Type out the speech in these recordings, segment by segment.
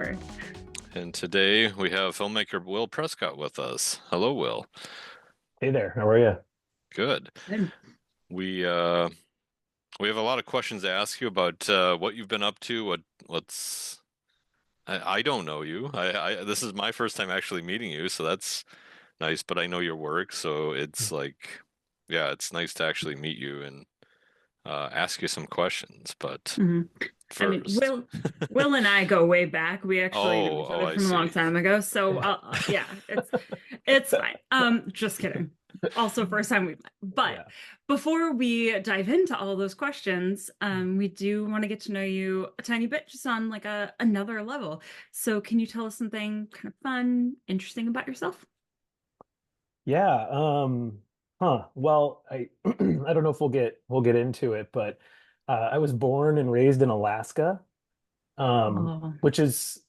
Hour. And today we have filmmaker Will Prescott with us. Hello, Will. Hey there, how are you? Good. Good. We we have a lot of questions to ask you about what you've been up to. What's I don't know you. I this is my first time actually meeting you, so that's nice. But I know your work, so it's like, yeah, it's nice to actually meet you and ask you some questions. But hmm I mean, first, Will and I go way back. We actually know each oh, other I from a long see. time ago. So, yeah, it's fine. Just kidding. Also, first time we met. But Yeah. before we dive into all those questions, we do want to get to know you a tiny bit, just on like another level. So, can you tell us something kind of fun, interesting about yourself? Yeah, well, I I don't know if we'll get into it, but I was born and raised in Alaska, Oh, which is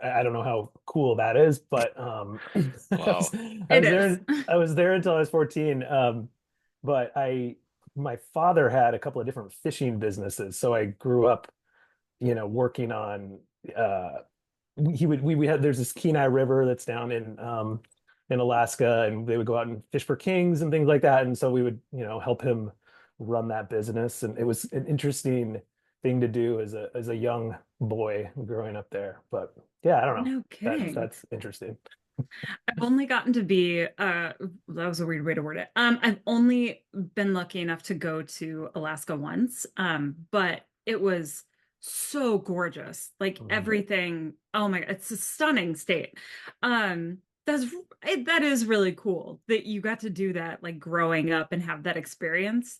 I don't know how cool that is, but I was Wow. I it was is. there I was there until I was 14. But my father had a couple of different fishing businesses, so I grew up, working on uh we had there's this Kenai River that's down in Alaska, and they would go out and fish for kings and things like that, and so we would help him run that business, and it was an interesting thing to do as a young boy growing up there. But yeah, I don't know, No that kidding. that's interesting. I've only gotten to be that was a weird way to word it. I've only been lucky enough to go to Alaska once. But it was so gorgeous. Like Mhm. everything. Oh my God, it's a stunning state. That's that is really cool that you got to do that like growing up and have that experience.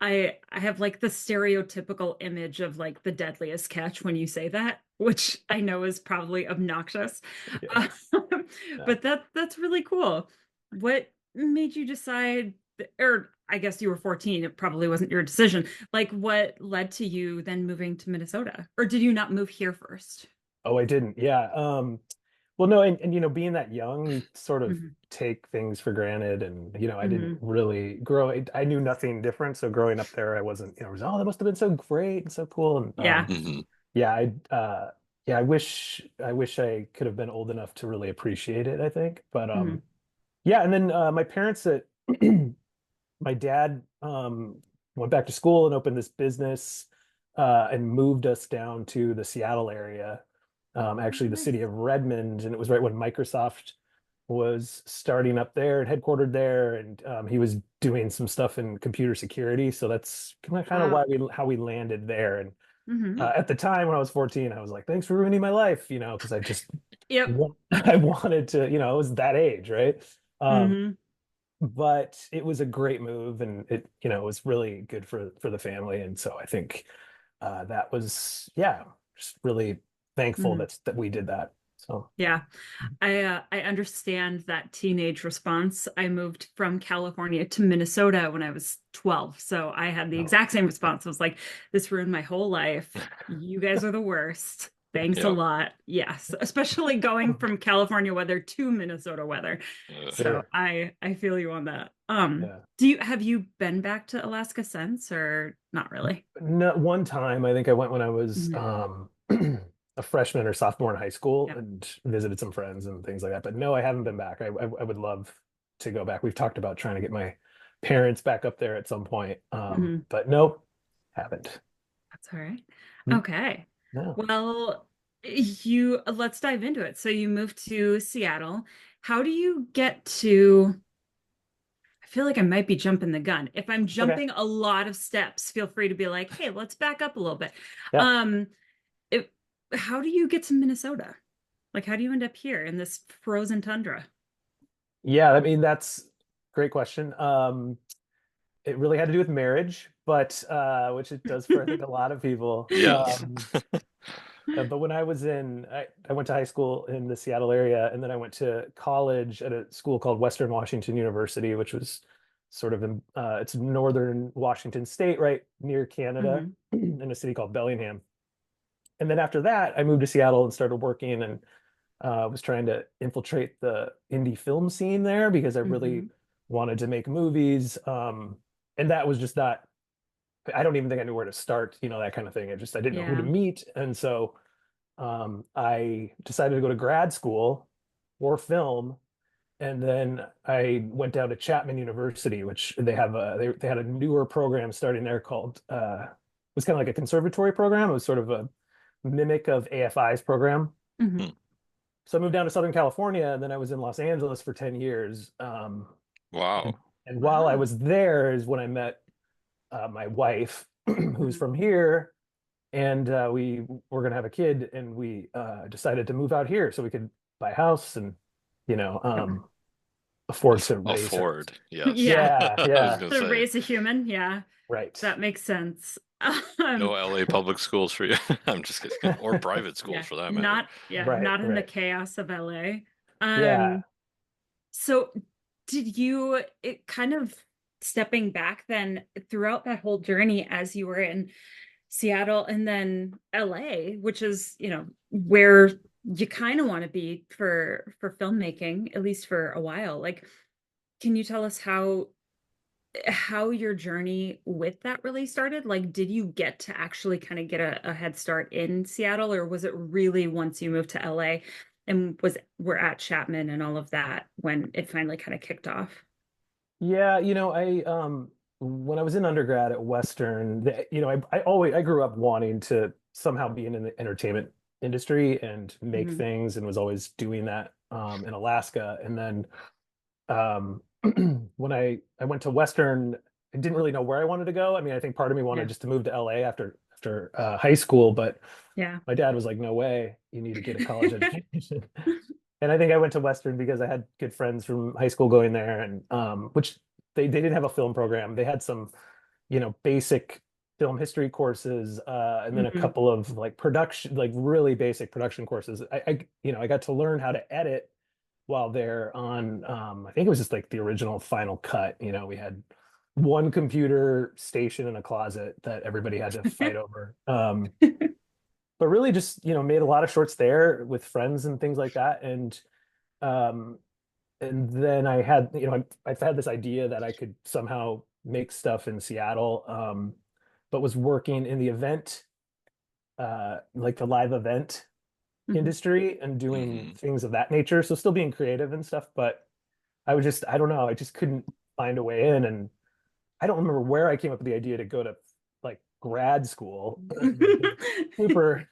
I have like the stereotypical image of like the deadliest catch when you say that, which I know is probably obnoxious. Yeah, yeah. But that's really cool. What made you decide, or I guess you were 14, it probably wasn't your decision. Like what led to you then moving to Minnesota? Or did you not move here first? Oh, I didn't. Yeah. Well, no, and being that young, you sort of hmm take things for granted, and I didn't hmm really grow. I knew nothing different, so growing up there, I wasn't. I was, oh, that must have been so great and so cool. And Yeah. Hmm. yeah, I wish I could have been old enough to really appreciate it, I think. But hmm yeah, and then my parents my dad went back to school and opened this business, and moved us down to the Seattle area, actually the city Nice. of Redmond, and it was right when Microsoft was starting up there and headquartered there, and he was doing some stuff in computer security. So that's kind of why Wow. we how we landed there. And hmm at the time when I was 14, I was like, "Thanks for ruining my life," because I just Yep. I wanted to, I was that age, right? Um, hmm but it was a great move, and it was really good for the family. And so I think that was, yeah, just really thankful hmm that we did that. So Yeah. I understand that teenage response. I moved from California to Minnesota when I was 12. So I had the no. exact same response. I was like, this ruined my whole life. You guys are the worst. Thanks a Yep. lot. Yes, especially going from California weather to Minnesota weather. So Sure. I feel you on that. Yeah. Have you been back to Alaska since or not really? No, one time I think I went when I was Mhm. a freshman or sophomore in high school Yeah. and visited some friends and things like that. But no, I haven't been back. I would love to go back. We've talked about trying to get my parents back up there at some point. Mhm. But nope, haven't. That's all right. Mm, Okay. no. Well, you let's dive into it. So you moved to Seattle. How do you get to, I feel like I might be jumping the gun. If I'm It's okay. jumping a lot of steps, feel free to be like, "Hey, let's back up a little bit." Yeah. Um, it, how do you get to Minnesota? Like, how do you end up here in this frozen tundra? Yeah, I mean that's a great question. It really had to do with marriage, but which it does for I think a lot of people. Yes. But when I went to high school in the Seattle area, and then I went to college at a school called Western Washington University, which was sort of it's northern Washington State, right near Canada, hmm in a city called Bellingham. And then after that, I moved to Seattle and started working, and was trying to infiltrate the indie film scene there because I really hmm wanted to make movies. And that was just not, I don't even think I knew where to start, that kind of thing. I didn't know who to Yeah. meet. And so I decided to go to grad school for film, and then I went down to Chapman University, which they had a newer program starting there called it was kind of like a conservatory program. It was sort of a mimic of AFI's program. Hmm. Hmm. So I moved down to Southern California, and then I was in Los Angeles for 10 years. And, Wow. and while I Wow. was there is when I met my wife, who's Mhm. from here, and we were going to have a kid, and we decided to move out here so we could buy a house and, you know, afford to raise her. Afford, yes. Yeah. Yeah, I was yeah, gonna To say raise a human. Yeah. right. That makes sense. no Um, LA public schools for you. I'm just kidding. Or private schools yeah, for that matter. not in the Right. chaos of LA. Yeah. So did you it kind of stepping back then throughout that whole journey as you were in Seattle and then LA, which is, where you kind of want to be for filmmaking, at least for a while. Like, can you tell us how your journey with that really started? Like, did you get to actually kind of get a head start in Seattle, or was it really once you moved to LA and we're at Chapman and all of that when it finally kind of kicked off? Yeah, I when I was in undergrad at Western, I grew up wanting to somehow be in the entertainment industry and make Hmm. things, and was always doing that in Alaska. And then um when I went to Western, I didn't really know where I wanted to go. I mean, I think part of me wanted Yeah. just to move to LA after high school, but Yeah. my dad was like, "No way, you need to get a college education." And I think I went to Western because I had good friends from high school going there, and which they didn't have a film program. They had some, basic film history courses, and then a Hmm. couple of like production, like really basic production courses. I got to learn how to edit while they're on. I think it was just like the original Final Cut. We had one computer station in a closet that everybody had to fight over. But really just made a lot of shorts there with friends and things like that, um and then I had I've had this idea that I could somehow make stuff in Seattle, but was working in the event, like the live event Hmm. industry, and doing Hmm. things of that nature, so still being creative and stuff, but I don't know, I just couldn't find a way in. And I don't remember where I came up with the idea to go to like grad school. super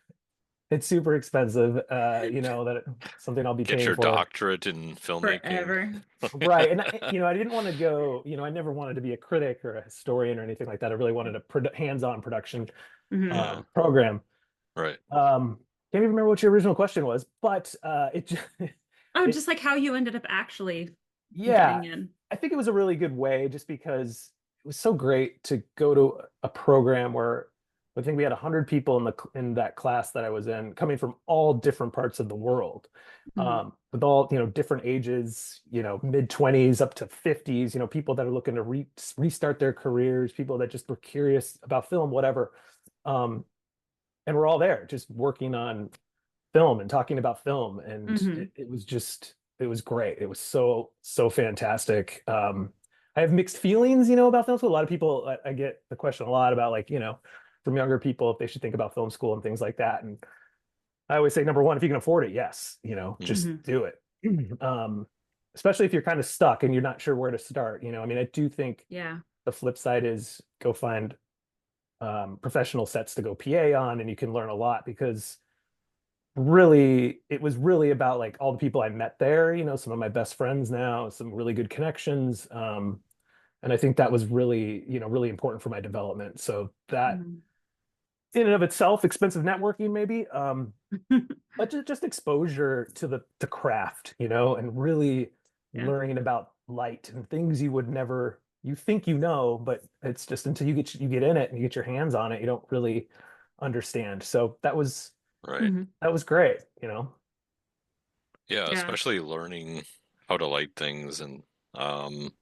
It's super expensive, that something I'll be Get paying your for. doctorate in filmmaking. Forever. Right. And I didn't want to go, I never wanted to be a critic or a historian or anything like that. I really wanted a hands-on production Hmm. Yeah, program. right. Can't even remember what your original question was, but it just, Oh, it just like how you ended up actually yeah, getting in. I think it was a really good way, just because it was so great to go to a program where I think we had 100 people in that class that I was in, coming from all different parts of the world, Hmm. with all different ages, mid 20s up to 50s, people that are looking to restart their careers, people that just were curious about film, whatever. Um, and we're all there just working on film and talking about film, and Hmm. it was great. It was so fantastic. I have mixed feelings, about film school. A lot of people, I get the question a lot about, like, from younger people, if they should think about film school and things like that. And I always say, number one, if you can afford it, yes, just Hmm. Hmm. do it. um Especially if you're kind of stuck and you're not sure where to start. I mean, I do think Yeah. the flip side is go find professional sets to go PA on, and you can learn a lot, because really it was really about like all the people I met there, some of my best friends now, some really good connections. And I think that was really, really important for my development. So that Hmm. in and of itself, expensive networking maybe, but just exposure to the craft, and really Yeah. learning about light and things you think, but it's just until you get in it and you get your hands on it, you don't really understand. So Right. Hmm. that was great, Yeah, Yeah. especially learning how to light things and um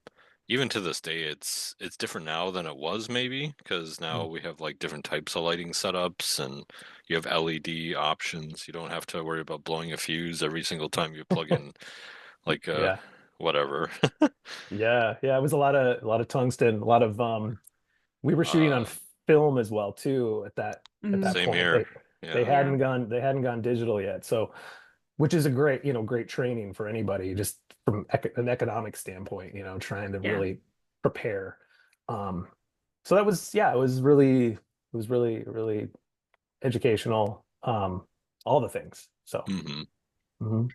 even to this day it's different now than it was maybe because now Mm. we have like different types of lighting setups and you have LED options. You don't have to worry about blowing a fuse every single time you plug in like Yeah. whatever. Yeah. It was a lot of tungsten, a lot of we were shooting on Uh film as well too at that Hmm. Same point. here. They Yeah. Yeah. hadn't gone digital yet. So, which is a great, great training for anybody, just from an economic standpoint, trying to Yeah. really prepare. Um, so that was, yeah, it was really educational. All the things. So, Hmm. mhm.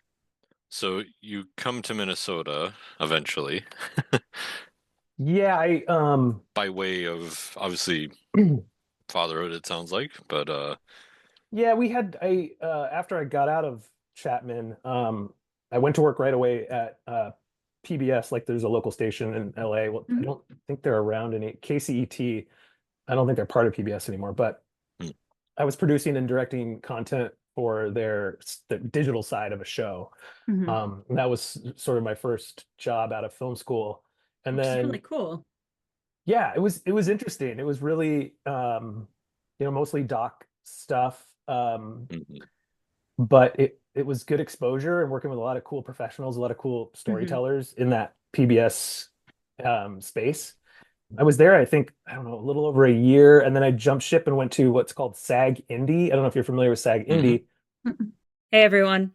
So you come to Minnesota eventually Yeah, by way of obviously fatherhood, it sounds like, but yeah, after I got out of Chapman, I went to work right away at PBS. Like, there's a local station in LA. Well, I Mhm. don't think they're around any KCET. I don't think they're part of PBS anymore, but mm, I was producing and directing content for the digital side of a show. Mhm. And that was sort of my first job out of film school. And Which is really then, cool. yeah, it was interesting. It was really, mostly doc stuff. mhm, But it was good exposure and working with a lot of cool professionals, a lot of cool Hmm. storytellers in that PBS space. I was there, I think, I don't know, a little over a year, and then I jumped ship and went to what's called SAG Indie. I don't know if you're familiar with SAG mhm. Indie. Hey everyone.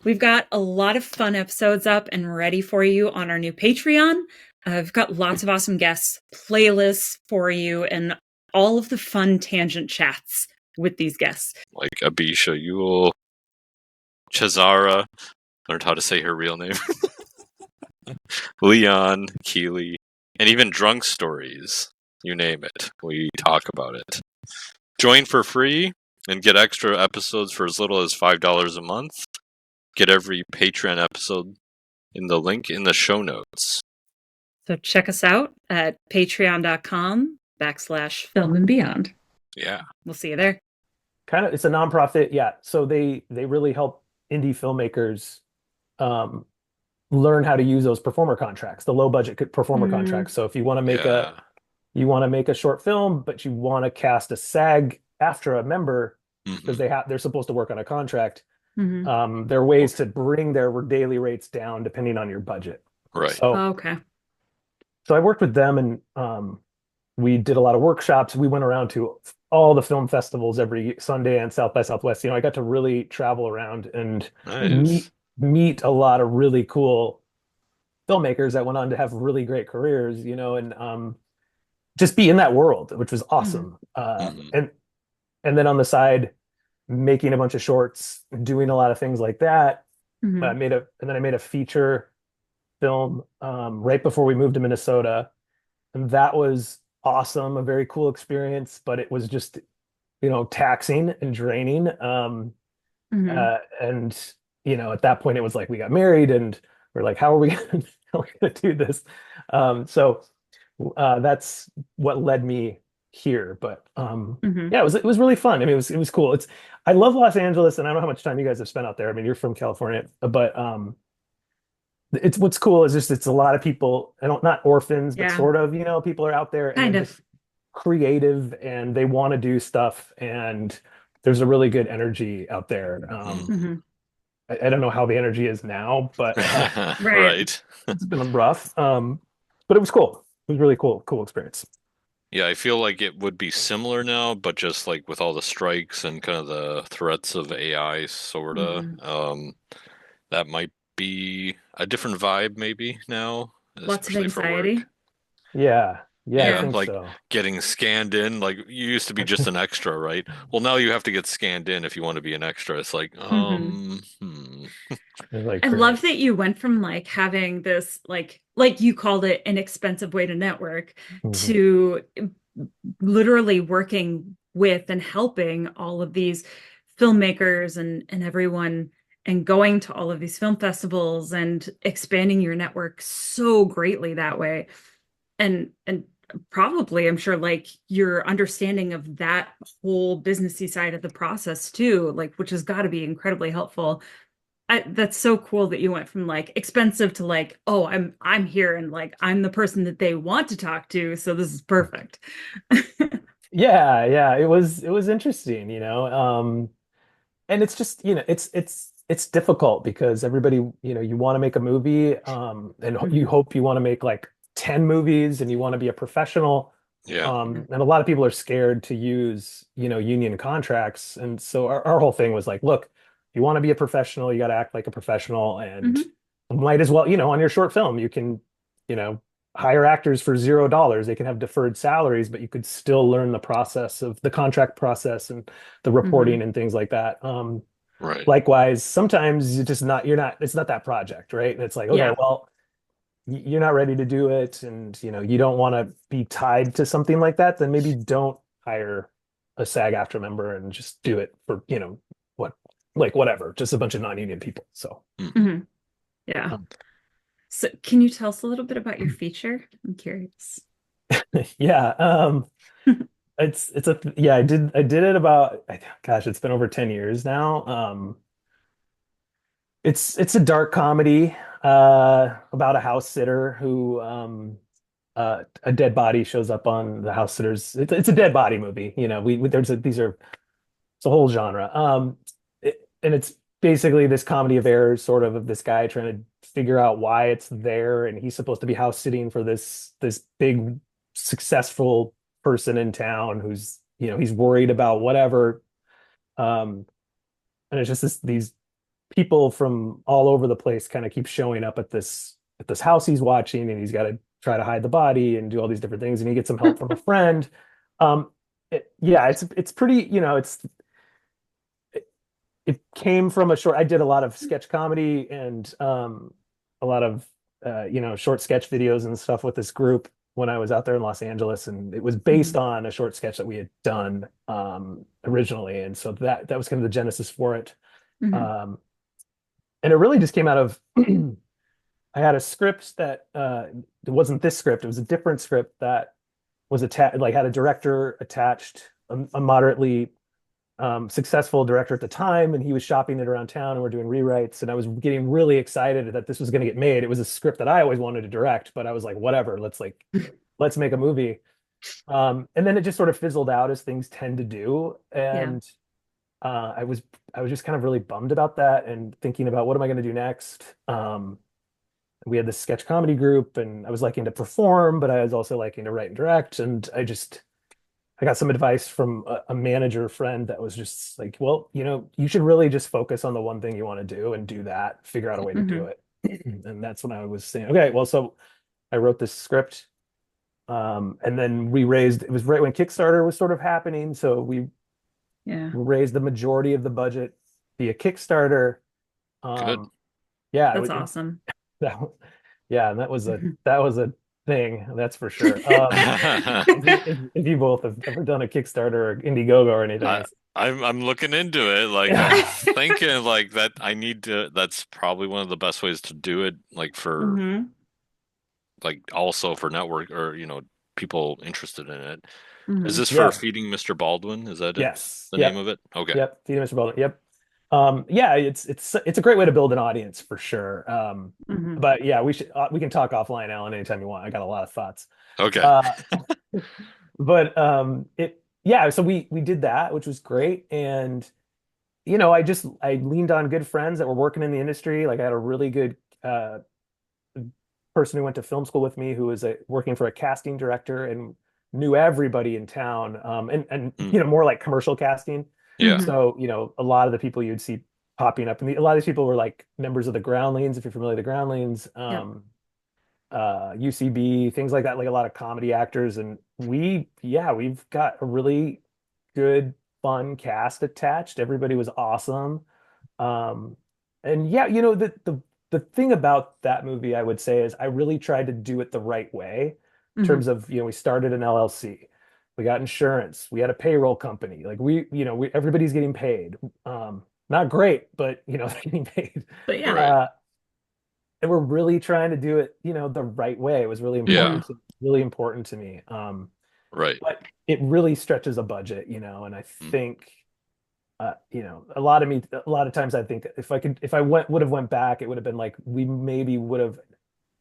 We've got a lot of fun episodes up and ready for you on our new Patreon. I've got lots of awesome guests, playlists for you, and all of the fun tangent chats with these guests. Like Abisha Yule, Chazara, learned how to say her real name, Leon, Keeley, and even drunk stories. You name it. We talk about it. Join for free and get extra episodes for as little as $5 a month. Get every Patreon episode in the link in the show notes. So check us out at patreon.com/film and beyond. Yeah. We'll see you there. It's a nonprofit, yeah. So they really help indie filmmakers um, learn how to use those performer contracts, the low budget performer Mm, contracts. So if Yeah. you want to make a short film, but you want to cast a SAG after a member because Hmm. they're supposed to work on a contract. mhm. There are ways to bring their daily rates down depending on your budget. Right. So, Okay. so I worked with them, and we did a lot of workshops. We went around to all the film festivals every Sunday and South by Southwest. I got to really travel around and meet Nice. meet a lot of really cool filmmakers that went on to have really great careers, and just be in that world, which was Mhm. awesome. Hmm. And then on the side, making a bunch of shorts, doing a lot of things like that. Mhm. And then I made a feature film right before we moved to Minnesota, and that was awesome, a very cool experience, but it was just, taxing and draining. Mhm. And at that point, it was like we got married, and we're like, how are we gonna, how are we gonna do this? So that's what led me here. But Mhm. yeah, it was really fun. I mean, it was cool. I love Los Angeles, and I don't know how much time you guys have spent out there. I mean, you're from California, but it's what's cool is just it's a lot of people, I don't not orphans, but Yeah. sort of, people are out there and they're Kind just of. creative and they want to do stuff, and there's a really good energy out there. Hmm. Mhm. I don't know how the energy is now, but Right. Right. it's been rough. But it was cool. It was really cool experience. Yeah, I feel like it would be similar now, but just like with all the strikes and kind of the threats of AI, sorta. Mhm. That might be a different vibe maybe now, Lots of especially for anxiety. work. Yeah, I Yeah, Yeah. think like so. getting scanned in. Like you used to be just an extra, right? Well, now you have to get scanned in if you want to be an extra. It's like, Mhm. It's like I great. love that you went from like having this like you called it an expensive way to network Mhm. to literally working with and helping all of these filmmakers and everyone and going to all of these film festivals and expanding your network so greatly that way. And probably I'm sure like your understanding of that whole businessy side of the process too, like which has got to be incredibly helpful. That's so cool that you went from like expensive to like, oh, I'm here and like I'm the person that they want to talk to, so this is perfect. Yeah, it was interesting, and it's just, it's difficult because everybody, you want to make a movie, and you Mhm. hope you want to make like 10 movies and you want to be a professional, Yeah. And a lot of people are scared to use, union contracts. And so our whole thing was like, look, if you want to be a professional, you got to act like a professional and Hmm. might as well, on your short film, you can, you know, hire actors for $0. They can have deferred salaries, but you could still learn the process of the contract process and the reporting Hmm. and things like that. Right. Likewise, sometimes it's not that project, right? And it's like, okay, Yeah. well, you're not ready to do it and you don't want to be tied to something like that, then maybe don't hire a SAG-AFTRA member and just do it for what like whatever, just a bunch of non-union people. So Mm. Hmm. Yeah. um, So can you tell us a little bit about your feature? I'm curious. yeah, it's a yeah, I did it about, gosh, it's been over 10 years now. It's a dark comedy about a house sitter who a dead body shows up on the house sitters. It's a dead body movie. It's a whole genre. And it's basically this comedy of errors, sort of this guy trying to figure out why it's there, and he's supposed to be house sitting for this big successful person in town who's he's worried about whatever. Um, and it's just these people from all over the place kind of keep showing up at this house he's watching, and he's got to try to hide the body and do all these different things, and he gets some help from a friend. Um, yeah, it's pretty, it came from a short. I did a lot of sketch comedy and a lot of short sketch videos and stuff with this group when I was out there in Los Angeles, and it was based Hmm. on a short sketch that we had done originally, and so that was kind of the genesis for it. Hmm. Um, and it really just came out of I had a script that it wasn't this script, it was a different script that was attached, like had a director attached, a moderately successful director at the time, and he was shopping it around town, and we're doing rewrites, and I was getting really excited that this was going to get made. It was a script that I always wanted to direct, but I was like, whatever, let's make a movie. And then it just sort of fizzled out as things tend to do, Yeah. and I was just kind of really bummed about that and thinking about what am I going to do next. We had this sketch comedy group, and I was liking to perform, but I was also liking to write and direct, and I got some advice from a manager friend that was just like, well, you should really just focus on the one thing you want to do and do that, figure out a way to do Hmm. it. And that's when I was saying, okay, well, so I wrote this script, and then it was right when Kickstarter was sort of happening. So we Yeah. raised the majority of the budget via Kickstarter. Good. Um, yeah, That's awesome. that, yeah, and Mhm. that was a thing, that's for sure. If you both have ever done a Kickstarter or Indiegogo or anything, I I'm looking into it. Like yeah, I'm thinking like that I need to that's probably one of the best ways to do it, like for Hmm. like also for network or people interested in it. Is Hmm. this for yeah, Feeding Mr. Baldwin? Is that it? yes, The name yep, of it? Okay. yep. Feed Mr. Baldwin, yep. Yeah, it's a great way to build an audience for sure. Hmm. But yeah, we can talk offline, Alan, anytime you want. I got a lot of thoughts. Okay. Uh, but it yeah, so we did that, which was great, and I leaned on good friends that were working in the industry. Like I had a really good person who went to film school with me who was working for a casting director and knew everybody in town, and Mm. more like commercial casting. Yeah. Hmm. So a lot of the people you'd see popping up, and a lot of these people were like members of the Groundlings, if you're familiar with the Groundlings, Yep. UCB, things like that, like a lot of comedy actors. And we've got a really good, fun cast attached. Everybody was awesome. Um, and yeah, the thing about that movie, I would say, is I really tried to do it the right way in Hmm. terms of, we started an LLC, we got insurance, we had a payroll company, like everybody's getting paid. Not great, but they're getting paid. But yeah. Right. Uh, and we're really trying to do it, the right way. It was Yeah. really important to me. Right. But it really stretches a budget, and I Mm. think a lot of times I think if I would have went back, it would have been like we maybe would have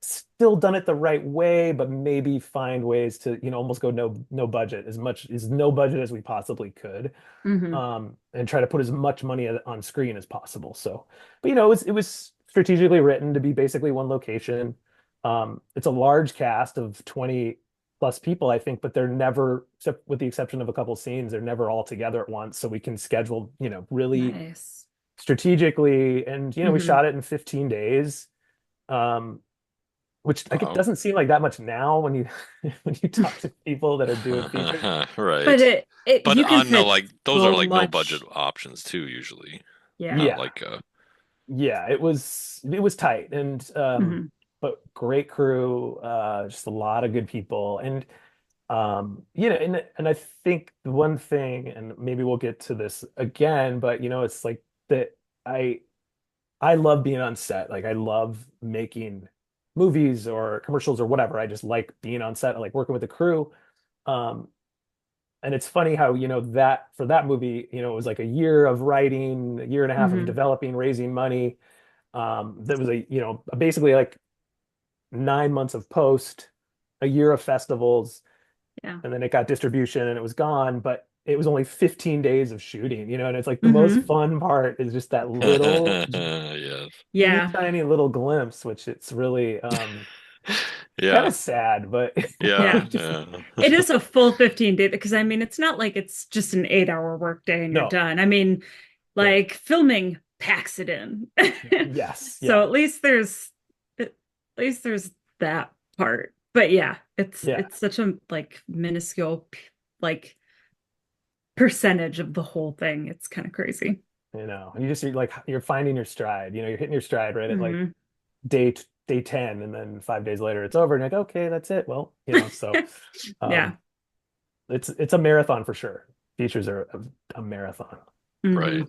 still done it the right way, but maybe find ways to, almost go no budget, as much as no budget as we possibly could, Hmm. and try to put as much money on screen as possible. So, but it was strategically written to be basically one location. It's a large cast of 20 plus people, I think, but they're never, except with the exception of a couple scenes, they're never all together at once. So we can schedule, really Nice. strategically. And, we Hmm. shot it in 15 days. Um, which like it Wow. doesn't seem like that much now when you when you talk to people that are doing features. But Right. it But you can on no, fit like those are so like no budget much. options too, usually. Yeah. Not Yeah, like yeah, it was tight and Hmm. but great crew, just a lot of good people. And and I think the one thing, and maybe we'll get to this again, but it's like that I I love being on set. Like I love making movies or commercials or whatever. I just like being on set. I like working with the crew. Um, and it's funny how, that for that movie, it was like a year of writing, a year and a half of Hmm. developing, raising money. That was basically like 9 months of post, a year of festivals, Yeah. and then it got distribution and it was gone, but it was only 15 days of shooting, and it's like the most Hmm. fun part is just that little, just yes. teeny Yeah. tiny little glimpse, which it's really kind Yeah. of sad, but Yeah. Yeah. just It is a full 15 day because I mean it's not like it's just an 8 hour work day and you're no, done. I mean, yeah, like filming packs it in. yes, So yeah, at least there's that part. But yeah, it's yeah, it's such a like minuscule like percentage of the whole thing. It's kind of crazy. you're like you're finding your stride, you're hitting your stride right at like Hmm. day 10, and then 5 days later it's over and you're like, okay, that's it. Well, so um Yeah. it's a marathon for sure. Features are a marathon. Right. Hmm.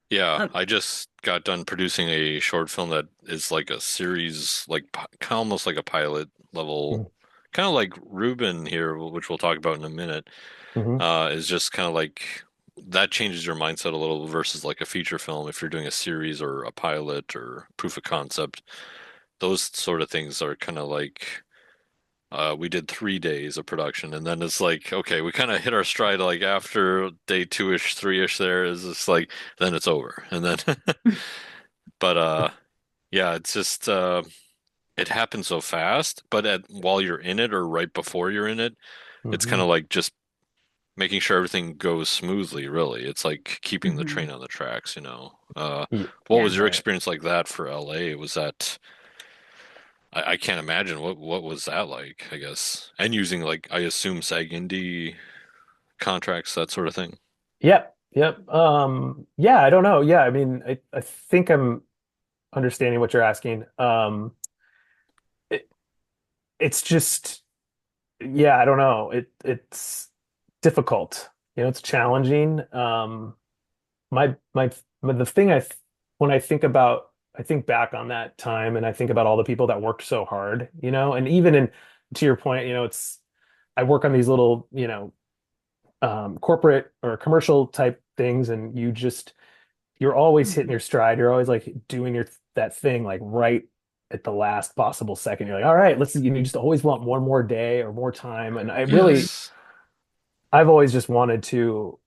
Yeah, Um, I just got done producing a short film that is like a series, like almost like a pilot level, kind of like Ruben here, which we'll talk about in a minute. Mm-hmm. Is just kind of like that changes your mindset a little versus like a feature film. If you're doing a series or a pilot or proof of concept, those sort of things are kind of like we did 3 days of production, and then it's like, okay, we kind of hit our stride like after day two-ish, three-ish there is just like then it's over. And then but yeah, it's just it happens so fast, but while you're in it or right before you're in it, it's kind Mm-hmm. of like just making sure everything goes smoothly, really. It's like keeping the mhm. train on the tracks. What Yeah. was your Right. experience like that for LA? Was that I can't imagine what was that like, I guess. And using like I assume SAG Indie contracts, that sort of thing. Yep. Yep. Yeah, I don't know. Yeah, I mean, I think I'm understanding what you're asking. It, it's just, yeah, I don't know. It's difficult. It's challenging. The thing when I think back on that time and I think about all the people that worked so hard, and even to your point, I work on these little, corporate or commercial type things, and you're always hitting Mhm. your stride. You're always like doing that thing like right at the last possible second. You're like, all right, you just always want one more day or more time. And Mhm. Yes. I've always just wanted to,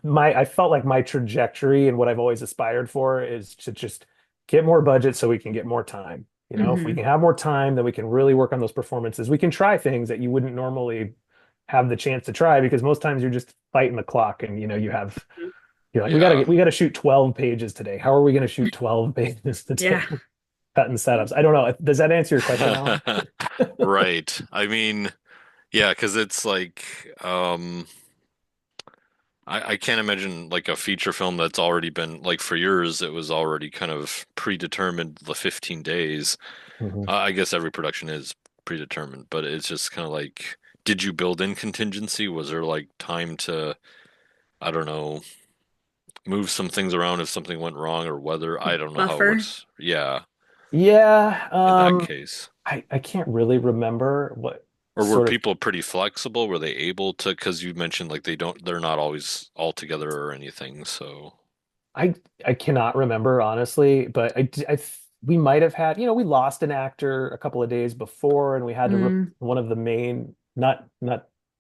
I felt like my trajectory and what I've always aspired for is to just get more budget so we can get more time. If we Mhm. can have more time, then we can really work on those performances. We can try things that you wouldn't normally have the chance to try because most times you're just fighting the clock and you're like, Yeah. we gotta shoot 12 pages today. How are we gonna shoot 12 pages today? Yeah. Cutting setups. I don't know. Does that answer your question, Alan? Right. I mean, yeah, because it's like I can't imagine like a feature film that's already been like for yours, it was already kind of predetermined the 15 days. Mhm. I guess every production is predetermined, but it's just kind of like, did you build in contingency? Was there like time to, I don't know, move some things around if something went wrong or whether I don't know how it Buffer. works. Yeah, Yeah, in that case. I can't really remember what Or were sort of people pretty flexible? Were they able to, because you mentioned like they're not always all together or anything. So, I I cannot remember honestly, but we might have had, we lost an actor a couple of days before, and we had to rip Mm. one of the main, not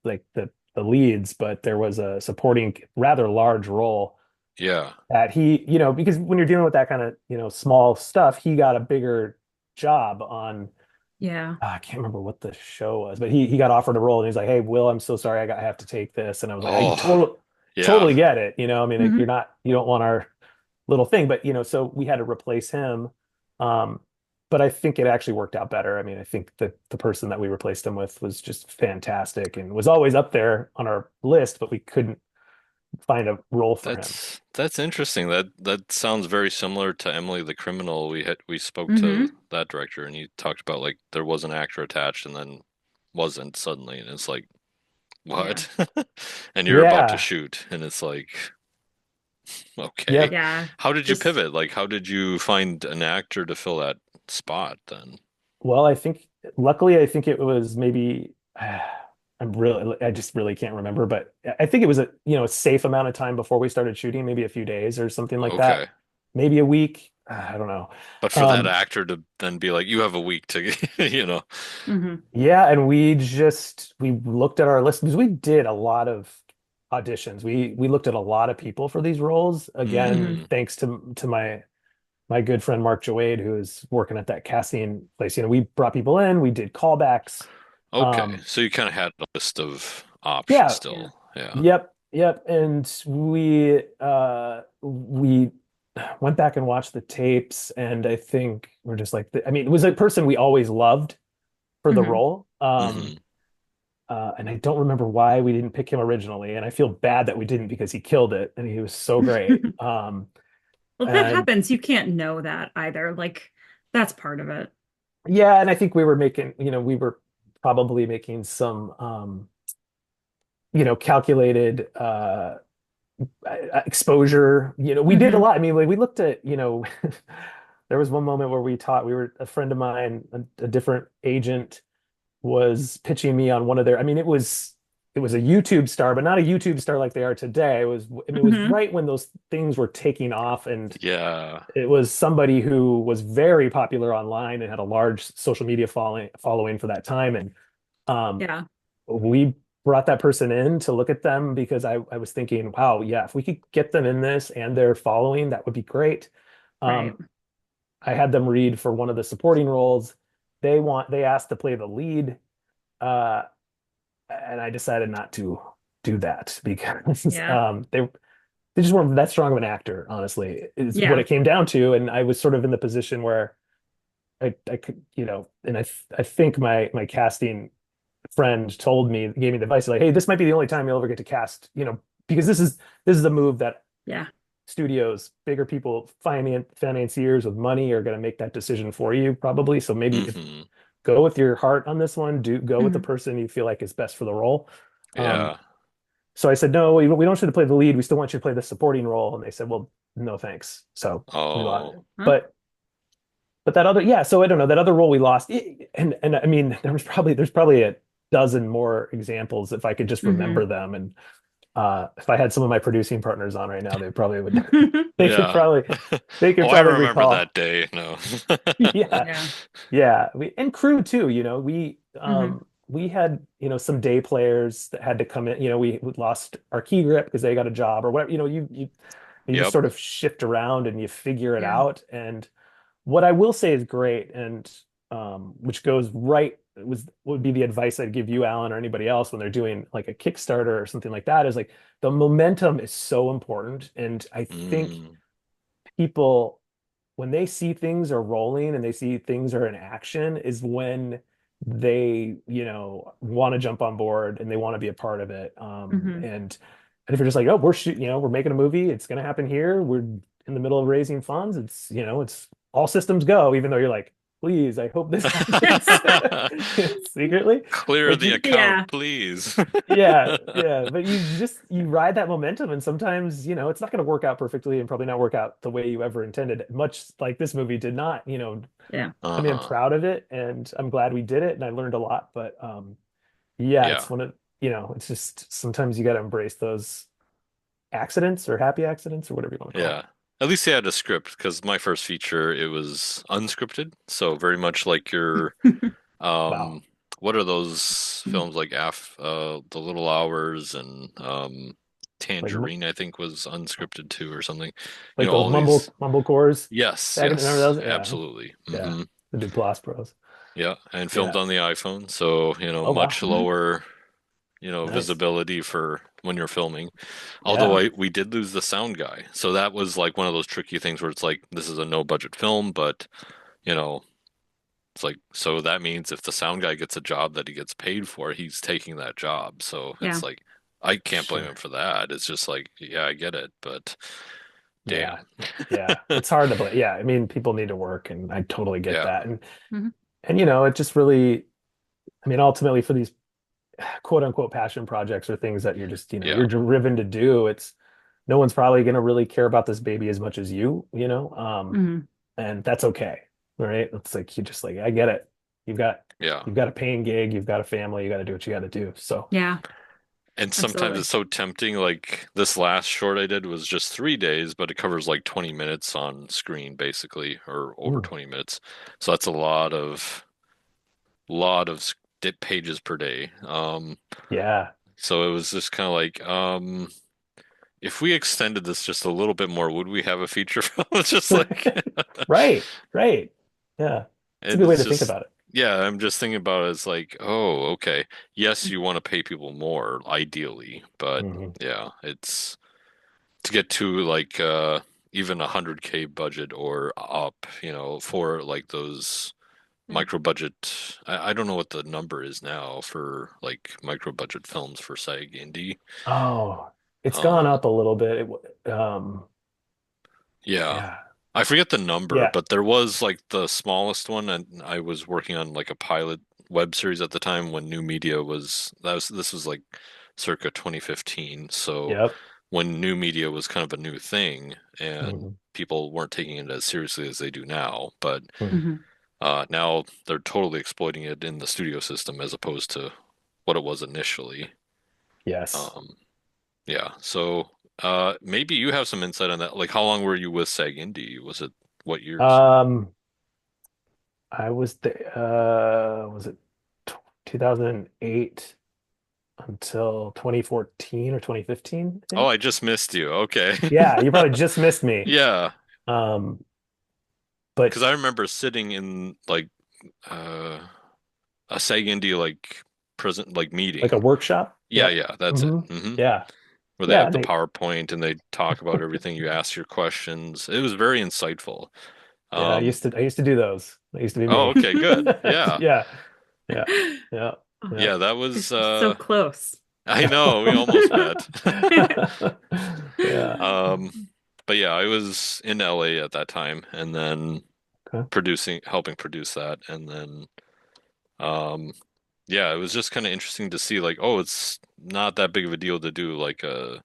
like the leads, but there was a supporting rather large role yeah. that he, because when you're dealing with that kind of, small stuff, he got a bigger job on Yeah. I can't remember what the show was, but he got offered a role and he's like, "Hey, Will, I'm so sorry, I have to take this." And I was like, "I Oh, totally yeah. get it. I mean, like, Hmm. you don't want our little thing, but so we had to replace him. Um, but I think it actually worked out better. I mean, I think that the person that we replaced him with was just fantastic and was always up there on our list, but we couldn't find a role for him. That's interesting. That sounds very similar to Emily the Criminal. We spoke to Hmm. that director and he talked about like there was an actor attached and then wasn't suddenly and it's like Yeah. what? And you're about to Yeah. shoot and it's like okay. Yep. Yeah. How did you Just pivot? Like how did you find an actor to fill that spot then? Well, I think luckily I think it was maybe I just really can't remember, but I think it was a safe amount of time before we started shooting, maybe a few days or something like Okay. that. Maybe a week. I don't know. But for that Um, actor to then be like, you have a week to, you know. hmm. yeah, and we looked at our list because we did a lot of auditions. We looked at a lot of people for these roles. Again, Hmm. Mm, thanks to my good friend Mark Joade, who is working at that casting place. We brought people in, we did callbacks. okay. Um, So you kind of had a list of options yeah, Yeah. still. Yeah. yep, yep. And we went back and watched the tapes, and I think we're just like, I mean, it was a person we always loved for the Hmm. role. Hmm. And I don't remember why we didn't pick him originally, and I feel bad that we didn't because he killed it and he was so great. Well, that And happens. You can't know that either. Like, that's part of it. yeah, and I think we were probably making some calculated exposure. We did a Hmm. lot. I mean, like we looked at, there was one moment where a friend of mine, a different agent was pitching me on one of I mean, it was a YouTube star, but not a YouTube star like they are today. I mean, it was Hmm. right when those things were taking off, and Yeah. it was somebody who was very popular online and had a large social media following for that time. And um, Yeah. we brought that person in to look at them because I was thinking, wow, yeah, if we could get them in this and their following, that would be great. Right. Um, I had them read for one of the supporting roles. They asked to play the lead, uh, and I decided not to do that because Yeah. they just weren't that strong of an actor, honestly, is what Yeah. it came down to. And I was sort of in the position where I could, and I think my casting friend gave me the advice like, hey, this might be the only time you'll ever get to cast, because this is a move that Yeah. studios, bigger people, financiers with money are going to make that decision for you probably. So maybe if Hmm. go with your heart on this one, do go with the Hmm. person you feel like is best for the role. Um, Yeah. so I said, no, we don't want you to play the lead. We still want you to play the supporting role. And they said, well, no, thanks. So we lost. Oh, Huh? But that other, yeah, so I don't know, that other role we lost. And I mean, there's probably a dozen more examples if I could just remember Hmm. them. And if I had some of my producing partners on right now, they probably would, they could yeah. probably, they could Oh, I probably remember recall. that day. No. Yeah. Yeah. Yeah. And crew too, Hmm. we had, some day players that had to come in, we lost our key grip because they got a job or whatever, you just Yep. sort of shift around and you figure it Yeah. out. And what I will say is great, and which goes right would be the advice I'd give you, Alan, or anybody else when they're doing like a Kickstarter or something like that, is like the momentum is so important. And I think Mm, people, when they see things are rolling and they see things are in action, is when they, want to jump on board and they want to be a part of it. Hmm. And if you're just like, oh, we're shooting, we're making a movie, it's going to happen here. We're in the middle of raising funds. It's all systems go, even though you're like, please, I hope this happens secretly. clear But the you, account, Yeah. please. yeah, yeah, but you ride that momentum, and sometimes it's not going to work out perfectly, and probably not work out the way you ever intended. Much like this movie did not. Yeah. I mean, I'm Uh-huh. proud of it, and I'm glad we did it, and I learned a lot. But yeah, Yeah. it's one of it's just sometimes you got to embrace those accidents or happy accidents or whatever you want to call Yeah. At least they had a script because my first feature it was unscripted, so very much like your it. Wow, um what are those films like The Little Hours and like Tangerine I think was unscripted too or something. You like know those all these mumblecores yes, back in remember yes, those? Yeah, absolutely. yeah, Hmm. the Duplass Bros. Yeah, and filmed Yeah. on the iPhone, so Oh wow. much lower, Nice. visibility for when you're filming. Although Yeah. we did lose the sound guy, so that was like one of those tricky things where it's like this is a no budget film, but you know, it's like so that means if the sound guy gets a job that he gets paid for, he's taking that job. So Yeah. it's like I can't blame him Sure. for that. It's just like, yeah, I get it, but Yeah. damn. Yeah. It's hard to blame. Yeah. I mean, people need to work and I totally get Yeah, that. Hmm. And it just really, I mean, ultimately for these quote unquote passion projects or things that you're just, yeah, you're driven to do, it's no one's probably going to really care about this baby as much as Hmm. and that's okay. Right. It's like, you just like, I get it. You've got, yeah. you've got a paying gig, you've got a family, you got to do what you got to do. So, Yeah, And sometimes absolutely. it's so tempting. Like this last short I did was just 3 days, but it covers like 20 minutes on screen, basically, or over mm, 20 minutes. So that's a lot of pages per day. yeah. So it was just kind of like, if we extended this just a little bit more, would we have a feature film? It's just like, Right. Right. Yeah. It's a and good way it's to think just, about it. yeah, I'm just thinking about it as like, oh, okay. Yes, you want to pay people more, ideally, but Hmm. yeah, it's to get to like even 100K budget or up, for like those Mm. micro budget. I don't know what the number is now for like micro budget films for SAG Indie. Oh, it's gone Um, up a little bit. yeah. Yeah. I forget the number, Yeah. but there was like the smallest one, and I was working on like a pilot web series at the time when new media this was like circa 2015. So Yep. when new media was kind of a new thing and Hmm. people weren't taking it as seriously as they do now, but Hmm. Hmm. now they're totally exploiting it in the studio system as opposed to what it was initially. Yes. Um, yeah, so maybe you have some insight on that. Like, how long were you with SAG Indie? Was it what years? Um, I was was it 2008 until 2014 or 2015, I Oh, think. I just missed you. Okay. Yeah, you probably just missed me. Yeah, Um, but because I remember sitting in like uh, a SAG Indie like present like like a meeting. workshop. Yeah, Yep. yeah, that's it. Hmm. Hmm. Yeah. Where they Yeah, have and the they PowerPoint and they talk about everything. You ask your questions. It was very insightful. yeah, I Um, used to I used to do those. That used to be oh, me. okay, good. Yeah. Yeah. Yeah. Yeah. Yeah. Yeah, that was So close. I know, we almost met. Yeah. Um, but yeah, I was in LA at that time and then Okay. helping produce that and then um yeah, it was just kind of interesting to see like, oh, it's not that big of a deal to do like a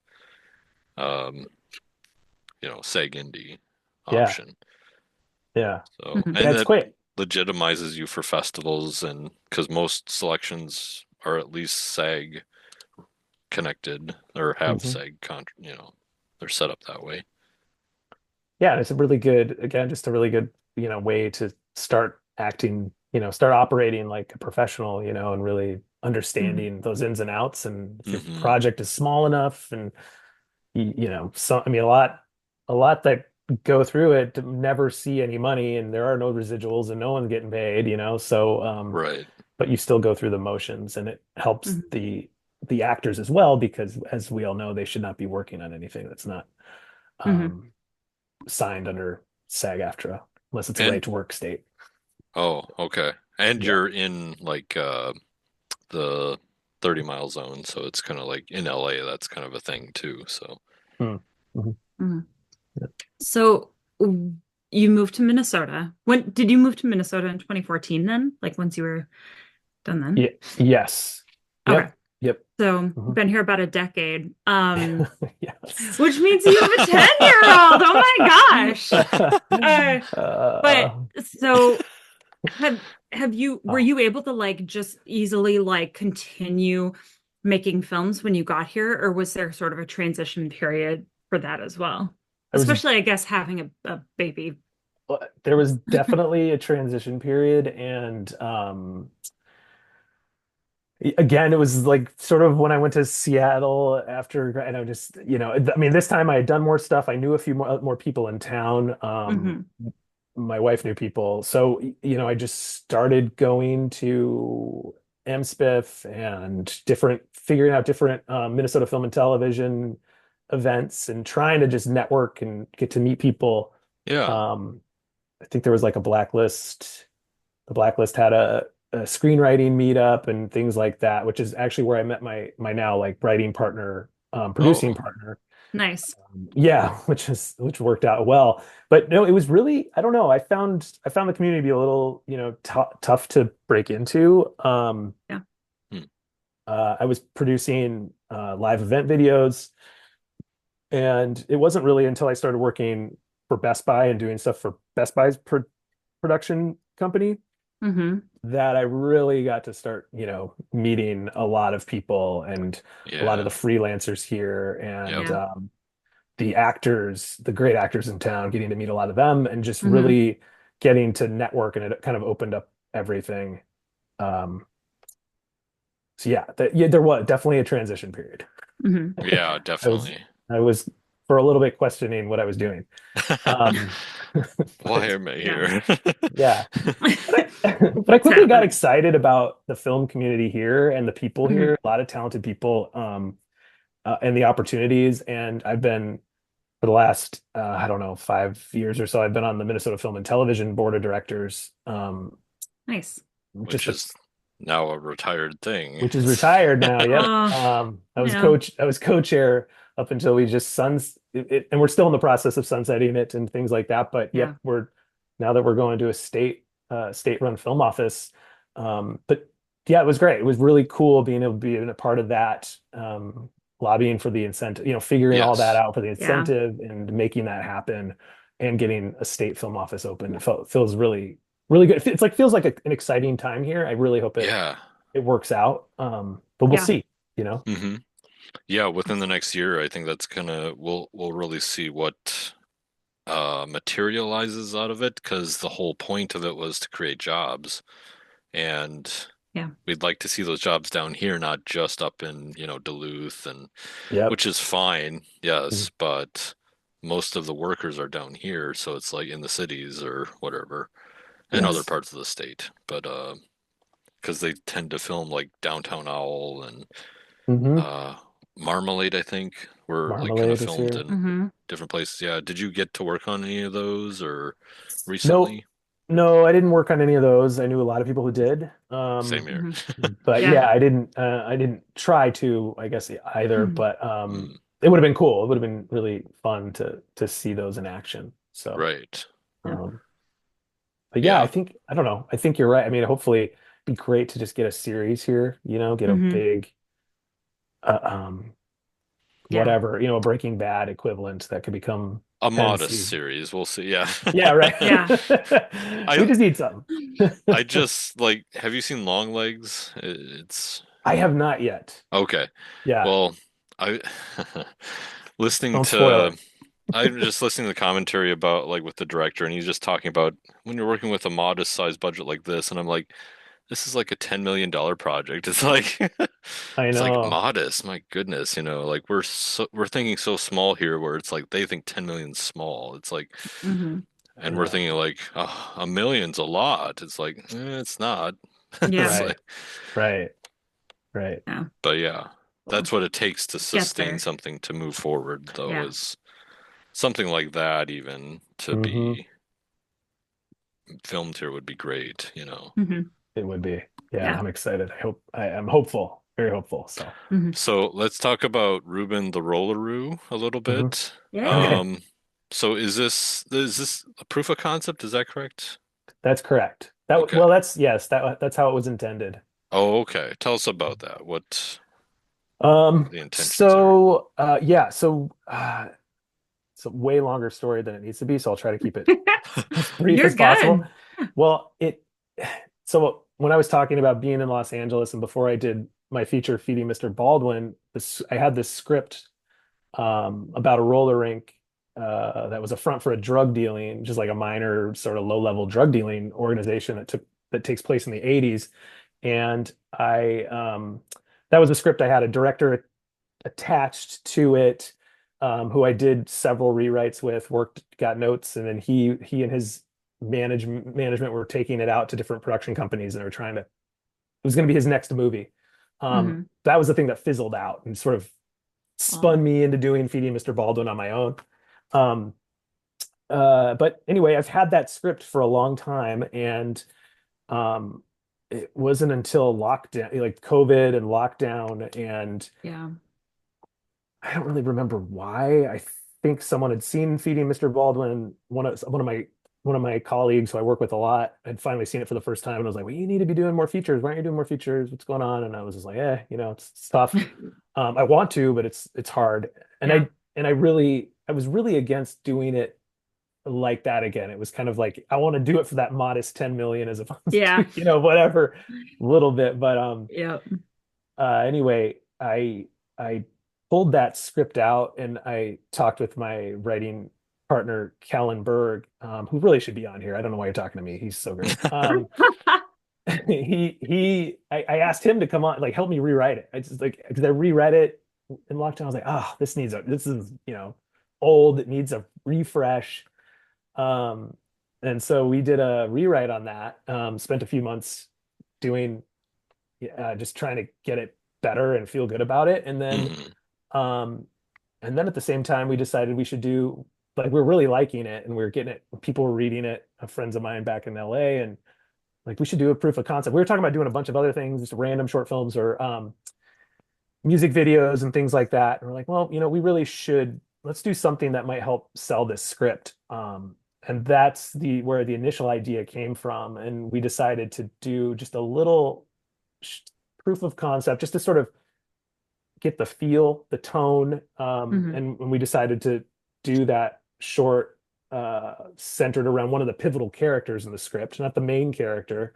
um, SEG indie Yeah. option. Yeah. So, Mhm. Yeah, and it's that great. legitimizes you for festivals and because most selections are at least SAG connected or have Hmm. SAG they're set up that way. Yeah, and it's a really good, again, just a really good, way to start acting, start operating like a professional, and really Mhm. understanding those ins and outs. And if your Hmm. project is small enough and so I mean a lot that go through it never see any money and there are no residuals and no one's getting paid, so Right. but you still go through the motions and it helps Mhm. the actors as well because as we all know they should not be working on anything that's not Mhm. um signed under SAG-AFTRA unless it's a And right to work state. oh, okay. And Yeah. you're in like the 30-mile zone, so it's kind of like in LA, that's kind of a thing too. So, Mm. Mhm. Mhm. So you moved to Minnesota. When did you move to Minnesota in 2014 then? Like once you were done then? Yeah. Yes. Okay. Yep. Yep. So Mhm. been here about a decade. Yes. Which means you have a 10-year-old. Oh my gosh. Uh, but Uh, so have you were oh, you able to like just easily like continue making films when you got here, or was there sort of a transition period for that as well? there was Especially, I guess, having a baby. there was definitely a transition period, and again, it was like sort of when I went to Seattle after, and I just, I mean, this time I had done more stuff. I knew a few more people in town. Hmm. my wife knew people. So, I just started going to MSPIF and figuring out different Minnesota Film and Television events and trying to just network and get to meet people. Yeah. Um, I think there was like a Blacklist. The Blacklist had a screenwriting meetup and things like that, which is actually where I met my now like writing partner, producing Oh, partner. Nice. Yeah, which worked out well. But no, it was really, I don't know. I found the community to be a little, tough to break into. Yeah. hmm. I was producing live event videos, and it wasn't really until I started working for Best Buy and doing stuff for Best Buy's production company Hmm. that I really got to start, meeting a lot of people and a lot of Yeah. the freelancers here and Yep. Yeah. the actors, the great actors in town, getting to meet a lot of them and just Hmm. really getting to network. And it kind of opened up everything. Um, so yeah, there was definitely a transition period. Hmm. Yeah, I was, definitely. I was for a little bit questioning what I was doing. Um, Why but am I Yeah. here? yeah, but I What's quickly got happening? excited about the film community here and the people Hmm. here, a lot of talented people, and the opportunities. And I've been for the last, I don't know, 5 years or so, I've been on the Minnesota Film and Television Board of Directors, Nice. Which just a, is now a retired thing. which is It's retired now. Yep. Oh, yeah. I was co-chair up until we just and we're still in the process of sunsetting it and things like that. But Yeah. yep, now that we're going to a state-run film office. But yeah, it was great. It was really cool being able to be a part of that, lobbying for the incentive, figuring all that yes. out for the Yeah. incentive and making that happen and getting a state film office open. Feels really, really good. It's like feels like an exciting time here. I really hope Yeah. it works out. But we'll Yeah. see, you know. hmm Yeah, within the next year, I think that's gonna we'll really see what materializes out of it because the whole point of it was to create jobs, and Yeah. we'd like to see those jobs down here, not just up in, Duluth and Yep. which is fine, yes, but most of the workers are down here, so it's like in the cities or whatever, and other Yes. parts of the state. But because they tend to film like Downtown Owl and Hmm. uh Marmalade, I think, were like kind of Marmalade is filmed here. in Hmm. different places. Yeah, did you get to work on any of those or No, recently? no, I didn't work on any of those. I knew a lot of people who did. Same here. Hmm. But Yeah. yeah, I didn't try to, I guess either, Hmm. but Mm, it would have been cool. It would have been really fun to see those in action. So, right. Yeah. um but yeah, Yeah. I don't know. I think you're right. I mean, hopefully it'd be great to just get a series here, get a Hmm. big uh, um Yeah. whatever, a Breaking Bad equivalent that could become A 10 modest seasons. series. We'll see. Yeah. Yeah, right. Yeah. We I just need something. I just like have you seen Long Legs? It's I have not yet. okay. Yeah, Well, I listening don't spoil to it. I'm just listening to the commentary about like with the director and he's just talking about when you're working with a modest sized budget like this and I'm like this is like a $10 million project. It's like I it's like know. modest. My goodness, like we're thinking so small here where it's like they think 10 million small. It's like Hmm. and we're Yeah. thinking like oh, a million's a lot. It's like it's not. Yeah. It's Right. like Right. Right. Yeah. but yeah, Cool. that's what it takes to Get sustain there. something to move forward though Yeah. is something like that even to Hmm. be filmed here would be great. Hmm. It would be. Yeah, Yeah. I'm excited. I'm hopeful, very hopeful. So, Hmm. So let's talk about Ruben the Rolleroo a little mhm. bit. Yeah. Okay, So is this a proof of concept? Is that correct? that's correct. Okay. Well, yes, that's how it was intended. Oh, okay. Tell us about that. What the intentions are. Yeah, it's a way longer story than it needs to be, so I'll try to keep it as brief You're as possible. good. Yeah. Well, so when I was talking about being in Los Angeles and before I did my feature Feeding Mr. Baldwin, I had this script about a roller rink that was a front for a drug dealing, just like a minor sort of low-level drug dealing organization that takes place in the 80s. And that was a script I had a director attached to it, who I did several rewrites with, got notes, and then he and his management were taking it out to different production companies and they were trying to, it was going to be his next movie. Hmm. That was the thing that fizzled out and sort of spun Oh, me into doing Feeding Mr. Baldwin on my own. Um, but anyway, I've had that script for a long time, and um, it wasn't until lockdown, like COVID and lockdown, and yeah. I don't really remember why. I think someone had seen Feeding Mr. Baldwin. One of my colleagues who I work with a lot had finally seen it for the first time and was like, "Well, you need to be doing more features. Why aren't you doing more features? What's going on?" And I was just like, it's tough. I want to, but it's hard. And Yeah. I was really against doing it like that again. It was kind of like I want to do it for that modest 10 million as opposed to, Yeah. whatever, little bit. But Yeah. anyway, I pulled that script out and I talked with my writing partner, Callan Berg, who really should be on here. I don't know why you're talking to me. He's so great. I asked him to come on, like help me rewrite it. I just like because I reread it in lockdown. I was like, this is, old. It needs a refresh. Um, and so we did a rewrite on that. Spent a few months doing, just trying to get it better and feel good about it. Hmm. Um, and then at the same time, we decided we should do, like, we're really liking it and we are getting it. People were reading it, friends of mine back in LA, and like, we should do a proof of concept. We were talking about doing a bunch of other things, just random short films or music videos and things like that. And we're like, well, we really should, let's do something that might help sell this script. And that's where the initial idea came from. And we decided to do just a little sh- proof of concept, just to sort of get the feel, the tone. Hmm. And when we decided to do that short, centered around one of the pivotal characters in the script, not the main character,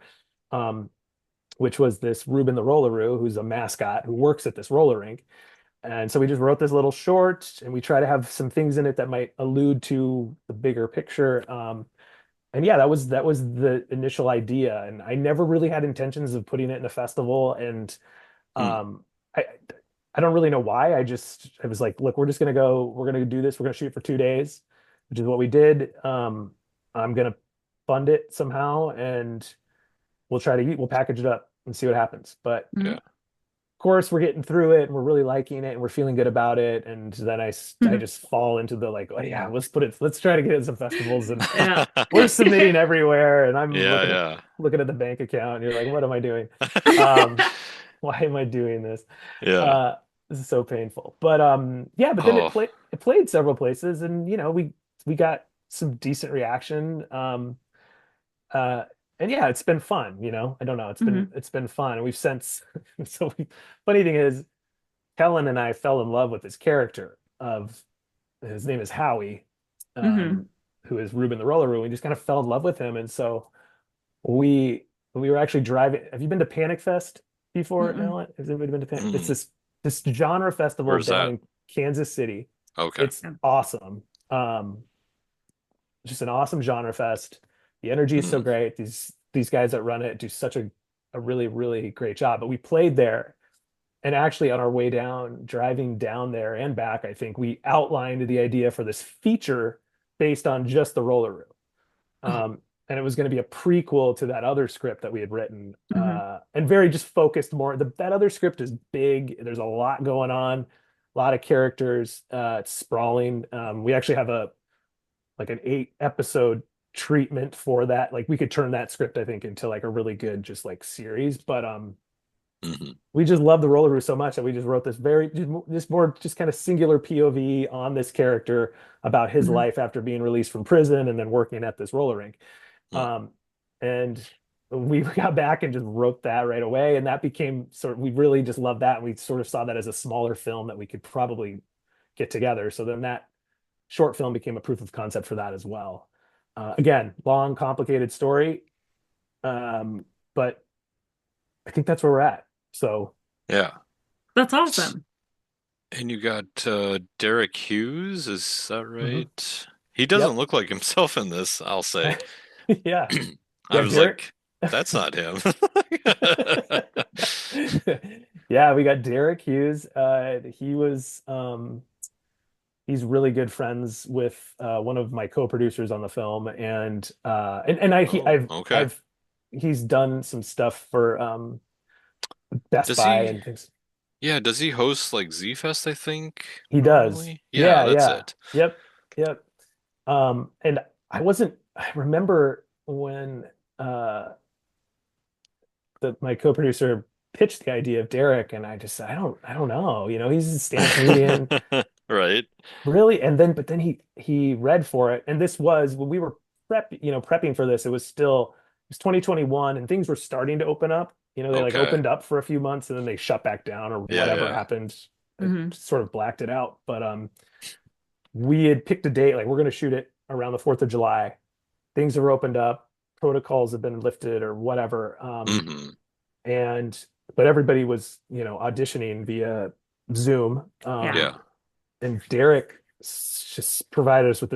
um, which was this Ruben the Rollaroo, who's a mascot who works at this roller rink. And so we just wrote this little short, and we try to have some things in it that might allude to the bigger picture. And yeah, that was the initial idea, and I never really had intentions of putting it in a festival. And um, I I don't really know why. I was like, look, we're gonna do this. We're gonna shoot for 2 days, which is what we did. I'm gonna fund it somehow, and we'll package it up and see what happens. But Hmm. Yeah. course we're getting through it and we're really liking it and we're feeling good about it, and then I Hmm. just fall into the like, oh yeah, let's try to get in some festivals, and Yeah. we're submitting everywhere, and I'm Yeah, yeah. looking at the bank account, and you're like, what am I doing? um why am I doing this? Yeah. uh this is so painful, but yeah, but then Oh, it played several places, and we got some decent reaction. Uh, and yeah, it's been fun, I don't know. Hmm. It's been fun. And we've since funny thing is, Kellen and I fell in love with this character of his name is Howie, Hmm. um, who is Ruben the Roller Room. We just kind of fell in love with him. And so we we were actually driving. Have you been to Panic Fest before, Hmm. Alan? Has anybody been to Panic? It's mm, this genre festival where's down that? in Kansas City. Okay. It's awesome. Just an awesome genre fest. The energy is so Mm, great. These guys that run it do such a really, really great job. But we played there, and actually on our way down, driving down there and back, I think we outlined the idea for this feature based on just the roller room. Oh. And it was going to be a prequel to that other script that we had written, Hmm. and very just focused more. That other script is big. There's a lot going on, a lot of characters. It's sprawling. We actually have like an 8 episode treatment for that. Like we could turn that script, I think, into like a really good just like series. But hmm we just love the roller roost so much that we just wrote this just more just kind of singular POV on this character about his Hmm. life after being released from prison and then working at this roller rink. Um, and we got back and just wrote that right away, and that became we really just loved that, and we sort of saw that as a smaller film that we could probably get together. So then that short film became a proof of concept for that as well. Again, long, complicated story, but I think that's where we're at. So Yeah. That's S- awesome. And you got Derek Hughes, is that mhm. right? He doesn't Yep. look like himself in this, I'll say. Yeah. I Yeah, was Derek. like, that's not him. Yeah, we got Derek Hughes. he's really good friends with one of my co-producers on the film, and Oh, okay. I've he's done some stuff for Best Does Buy he? and things. Yeah, does he host like Z Fest, I think, He does. normally? Yeah, Yeah, that's yeah. it. Yep. Yep. And I remember when uh my co-producer pitched the idea of Derek, and I just said, I don't know. He's a stand-up comedian, Right. really. And then, but then he read for it, and this was when we were prepping for this. It was 2021, and things were starting to open up. They like Okay. opened up for a few months, and then they shut back down, or Yeah, whatever yeah. happened. I Hmm. sort of blacked it out, but we had picked a date, like we're going to shoot it around the 4th of July. Things have opened up, protocols have been lifted or whatever. Hmm. And but everybody was, auditioning via Zoom. Yeah. Yeah. And Derek just provided us with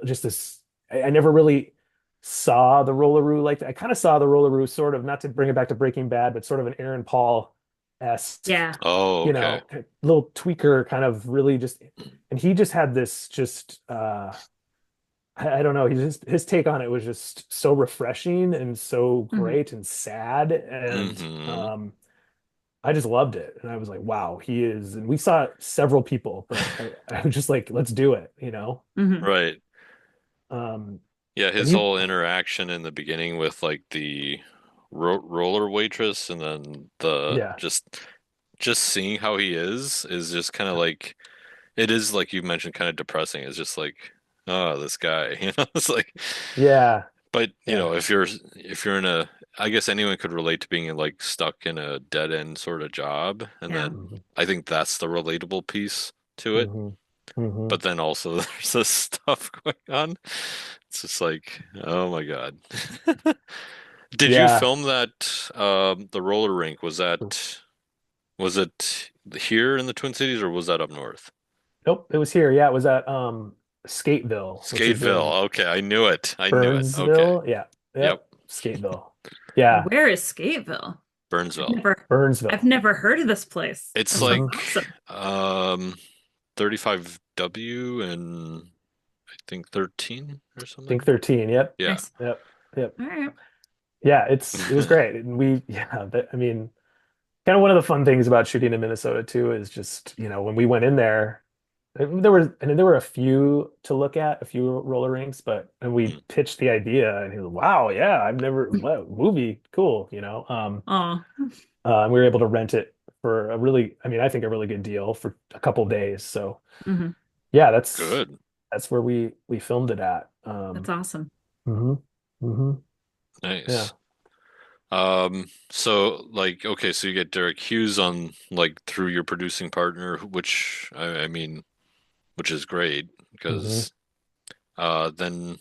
just this. I never really saw the Rolleroo like that. I kind of saw the Rolleroo sort of, not to bring it back to Breaking Bad, but sort of an Aaron Paul-esque, Yeah. Oh, okay. little tweaker kind of really just, and he just had this just I don't know. His take on it was just so refreshing and so Hmm. great and sad, and Hmm. I just loved it. And I was like, wow, he is. And we saw several people, but I was just like, let's do it. Hmm. Right. Um, Yeah, and his he, whole interaction in the beginning with like the roller waitress and then the yeah, just seeing how he is just kind of like it is like you mentioned kind of depressing. It's just like oh, this guy, It's like yeah, but yeah, if you're in a I guess anyone could relate to being like stuck in a dead end sort of job and Yeah. then hmm I think that's the relatable piece to it. hmm hmm But then also there's this stuff going on. It's just like, oh my God. Did you yeah. film that the roller rink? Was it here in the Twin Cities or was that up north? Nope, it was here. Yeah, it was at Skateville, which is in Skateville. Okay, I knew it. I knew it. Okay. Burnsville. Yeah, Yep. yep, Skateville. Yeah, Where is Skateville? I've Burnsville. never I've Burnsville. never heard of this place. It's That sounds hmm like awesome. 35W and I think 13 or Think something. 13. Yep, Yeah. Nice. yep, yep. All right. Yeah, it was great. And I mean, kind of one of the fun things about shooting in Minnesota too is just, when we went in there, there were a few to look at, a few roller rinks, and we pitched the idea and he was, wow, yeah, wow, movie, cool. Oh. And we were able to rent it for I think a really good deal for a couple days. So Hmm. yeah, Good. that's where we filmed it at. That's awesome. hmm hmm Yeah. Nice. So like, okay, so you get Derek Hughes on like through your producing partner, which I mean, which is great hmm because then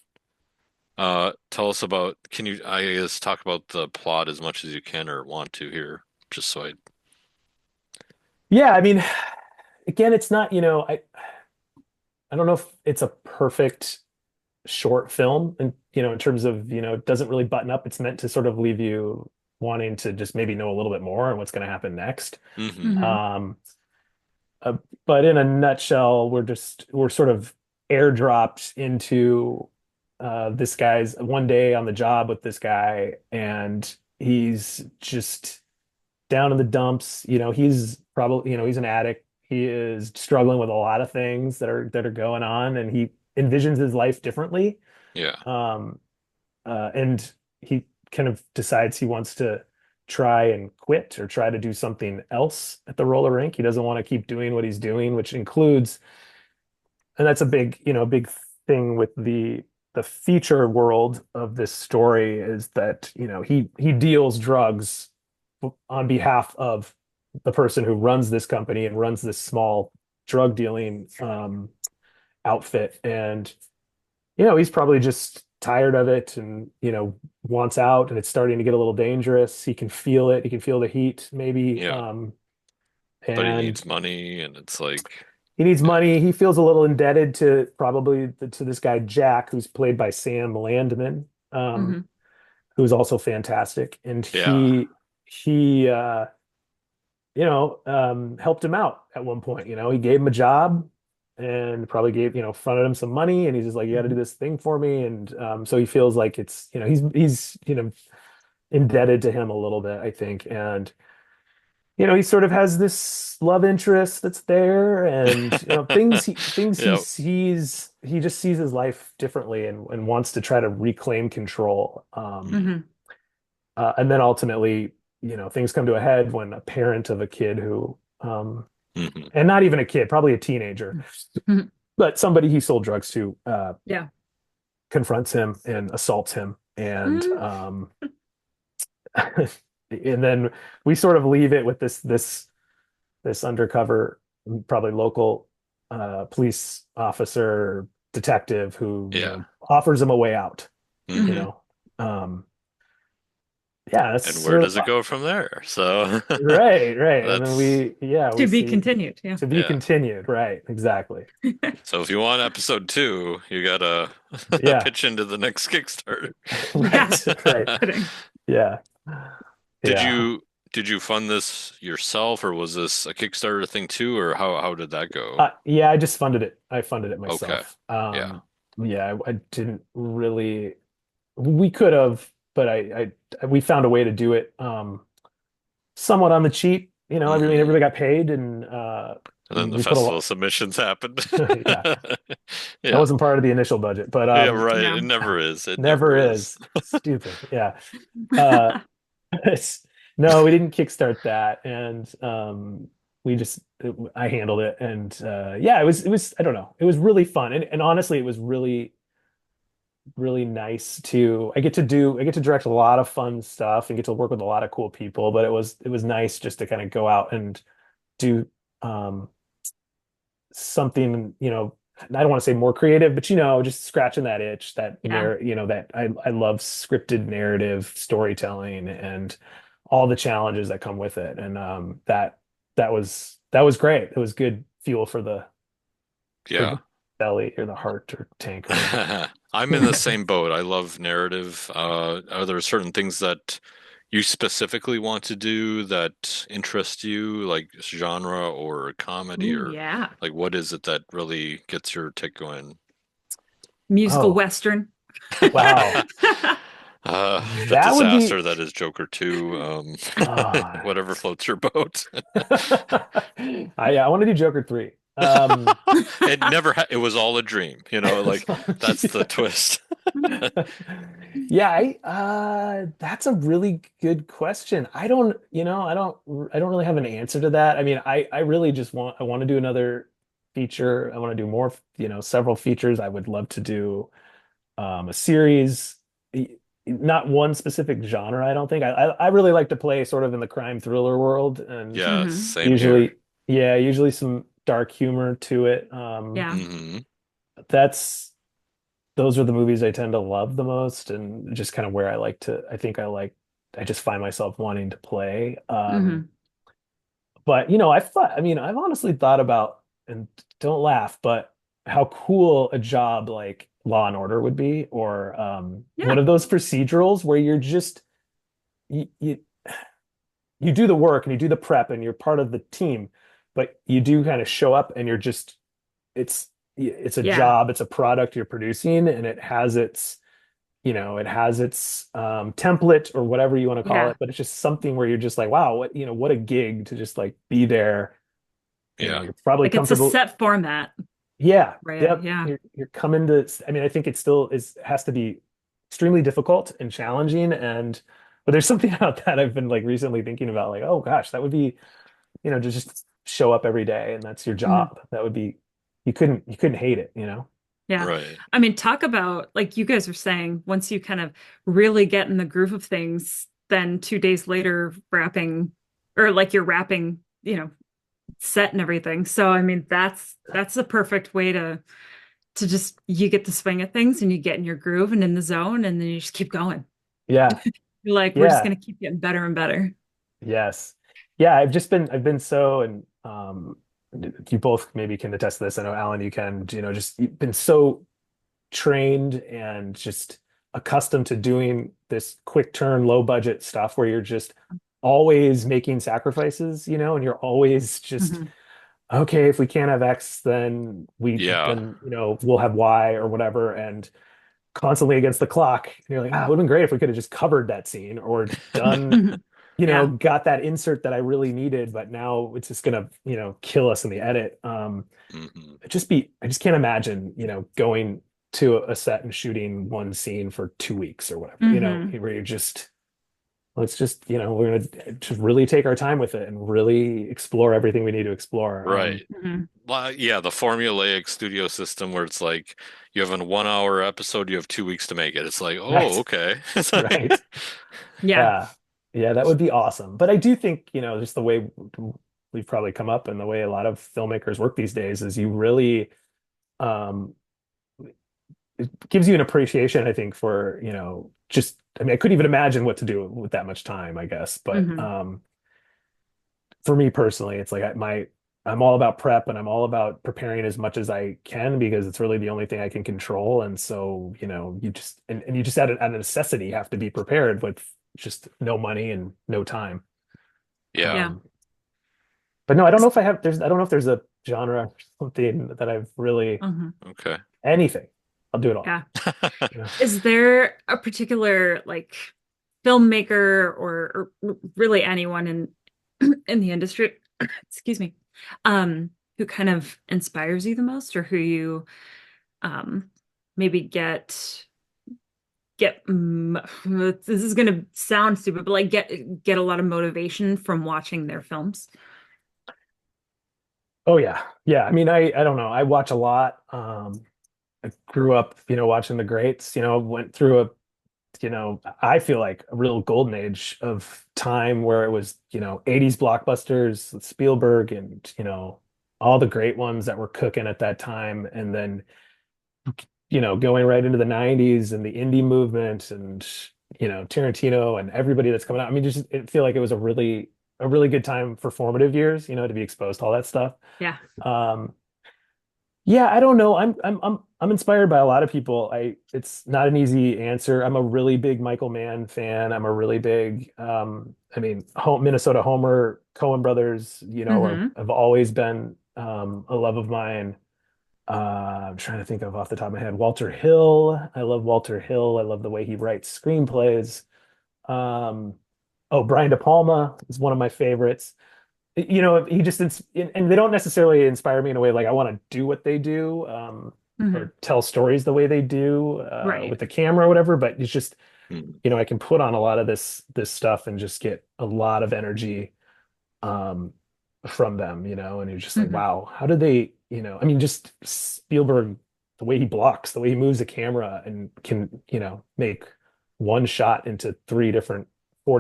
tell us about, can you, I guess, talk about the plot as much as you can or want to here, just so I, Yeah, I mean, again, it's not, I don't know if it's a perfect short film, and in terms of, it doesn't really button up. It's meant to sort of leave you wanting to just maybe know a little bit more on what's going to happen next. hmm Hmm. Um, uh, but in a nutshell, we're sort of airdropped into this guy's one day on the job with this guy, and he's just down in the dumps. He's probably, he's an addict. He is struggling with a lot of things that are going on, and he envisions his life differently. Yeah, Um, and he kind of decides he wants to try and quit or try to do something else at the roller rink. He doesn't want to keep doing what he's doing, which includes, and that's a big thing with the feature world of this story is that, he deals drugs on behalf of the person who runs this company and runs this small drug dealing outfit. And he's probably just tired of it and, wants out, and it's starting to get a little dangerous. He can feel it. He can feel the heat, maybe. yeah, but he And needs money and it's like, he needs yeah, money. He feels a little indebted to probably to this guy, Jack, who's played by Sam Landman, Hmm. who's also fantastic. And yeah, he helped him out at one point. He gave him a job, and probably gave, fronted him some money, and he's just like, you got to do Mhm. this thing for me. And so he feels like it's, he's indebted to him a little bit, I think. And he sort of has this love interest that's there, and things he Yeah. sees, he just sees his life differently, and wants to try to reclaim control. Mm. Mhm. And then ultimately, things come to a head when a parent of a kid who, Mhm. and not even a kid, probably a teenager, Mhm. but somebody he sold drugs to, Yeah. confronts him and assaults him. And Mm. and then we sort of leave it with this undercover, probably local police officer, detective, who Yeah. offers him a way out. You Hmm. Mhm. know, um, yeah, that's And where sort of does it go from there? So right, and then that's we To be see continued. Yeah. to be yeah. continued. Right, exactly. So if you want episode two, you gotta Yeah, pitch into the next Kickstarter. Yeah. right, right. Kidding. Yeah, Did yeah. you fund this yourself, or was this a Kickstarter thing too, or how did that go? Yeah, I just funded it. I funded it Okay. myself. Yeah. Yeah, I didn't really. We could have, but we found a way to do it somewhat on the cheap. Hmm. Everybody got paid, and And then the we put a festival lot. submissions happened. Yeah, that Yeah. wasn't part of the initial budget, but Yeah, right. Yeah. It never is. It never never is. is. Stupid. Yeah. Uh, it's, no, we didn't kickstart that, and we just I handled it, and yeah, it was I don't know, it was really fun, and honestly, it was really really nice to I get to direct a lot of fun stuff and get to work with a lot of cool people, but it was nice just to kind of go out and do um something, I don't want to say more creative, but just scratching that itch, that Yeah. that I love scripted narrative storytelling and all the challenges that come with it. And that was great. It was good fuel for the Yeah. belly, or the heart, or tank, or whatever. I'm in the same boat. I love narrative. Are there certain things that you specifically want to do that interest you, like genre or comedy, Ooh, or yeah. like what is it that really gets your tick going? Musical Oh, Western. wow. The That would be disaster that is Joker 2, uh, whatever floats your boat. I want to do Joker 3. It never ha it was all a dream, like that's the twist. Yeah, that's a really good question. I don't really have an answer to that. I mean, I really just I want to do another feature. I want to do more, several features. I would love to do a series. Not one specific genre, I don't think. I really like to play sort of in the crime thriller world, and Yeah, Hmm. same here. usually, yeah, usually some dark humor to it. Yeah. Hmm. That's those are the movies I tend to love the most, and just kind of where I just find myself wanting to play. Hmm. But I've honestly thought about, and don't laugh, but how cool a job like Law and Order would be, or one Yeah. of those procedurals where you're just you you do the work and you do the prep and you're part of the team, but you do kind of show up and you're just it's a Yeah. job, it's a product you're producing, and it has its template, or whatever you want to call Yeah. it, but it's just something where you're just like, wow, what a gig to just like be there. Yeah. You're probably Like it's a comfortable. set format, Yeah, right? yep. Yeah. You're coming to. I mean, I think it still has to be extremely difficult and challenging, but there's something about that I've been like recently thinking about, like, oh gosh, that would be, to just show up every day and that's your Mhm. job. That would be, you couldn't hate it. Yeah. Right. I mean, talk about like you guys were saying, once you kind of really get in the groove of things, then 2 days later, wrapping or like you're wrapping, set and everything. So I mean, that's the perfect way to just you get the swing of things and you get in your groove and in the zone and then you just keep going. Yeah, You're like, we're just yeah, gonna keep getting better and better. yes, yeah. I've been so, and you both maybe can attest to this. I know, Alan, you can. Just you've been so trained and just accustomed to doing this quick turn, low budget stuff where you're just always making sacrifices, and you're always just Mhm. okay, if we can't have X, then Yeah. we'll have Y or whatever, and constantly against the clock. And you're like, it would have been great if we could have just covered that scene or done, Mhm. Yeah. got that insert that I really needed, but now it's just gonna, kill us in the edit. Hmm. I just can't imagine, going to a set and shooting one scene for 2 weeks or whatever, Hmm. where you're just, let's just, we're gonna just really take our time with it and really explore everything we need to explore. Right. Hmm. Well, yeah, the formulaic studio system where it's like you have a 1 hour episode, you have 2 weeks to make it. It's like, oh, Right, okay. right. Yeah. Yeah. Yeah, that would be awesome. But I do think, just the way we've probably come up and the way a lot of filmmakers work these days is you really, um, it gives you an appreciation, I think, for, just, I mean, I couldn't even imagine what to do with that much time, I guess. But Hmm. for me personally, it's like I'm all about prep and I'm all about preparing as much as I can because it's really the only thing I can control. And so, and you just out of necessity have to be prepared with just no money and no time. Yeah. Yeah. Um, but no, I don't know if I don't know if there's a genre or something that I've really Hmm. Okay. anything. I'll do it all. Yeah. Yeah. Is there a particular like filmmaker or really anyone in the industry, excuse me, who kind of inspires you the most, or who you um maybe this is gonna sound stupid, but like get a lot of motivation from watching their films? Oh yeah. Yeah. I mean, I don't know. I watch a lot. I grew up, watching the greats, went through I feel like a real golden age of time where it was, 80s blockbusters, with Spielberg and, all the great ones that were cooking at that time. And then, going right into the 90s and the indie movement and, Tarantino and everybody that's coming out. I mean, just it feel like it was a really good time for formative years, to be exposed to all that stuff. Yeah. Um, yeah, I don't know. I'm inspired by a lot of people. It's not an easy answer. I'm a really big Michael Mann fan. I'm a really big I mean, Minnesota Homer, Coen brothers, Hmm. have always been a love of mine. I'm trying to think of off the top of my head. Walter Hill. I love Walter Hill. I love the way he writes screenplays. Um, oh, Brian De Palma is one of my favorites. He just and they don't necessarily inspire me in a way like I want to do what they do, Hmm. or tell stories the way they do, Right. with the camera or whatever. But it's just, Hmm. I can put on a lot of this stuff and just get a lot of energy, um, from them, and you're just like, Hmm. wow, how did they, I mean, just Spielberg, the way he blocks, the way he moves the camera and can, make one shot into four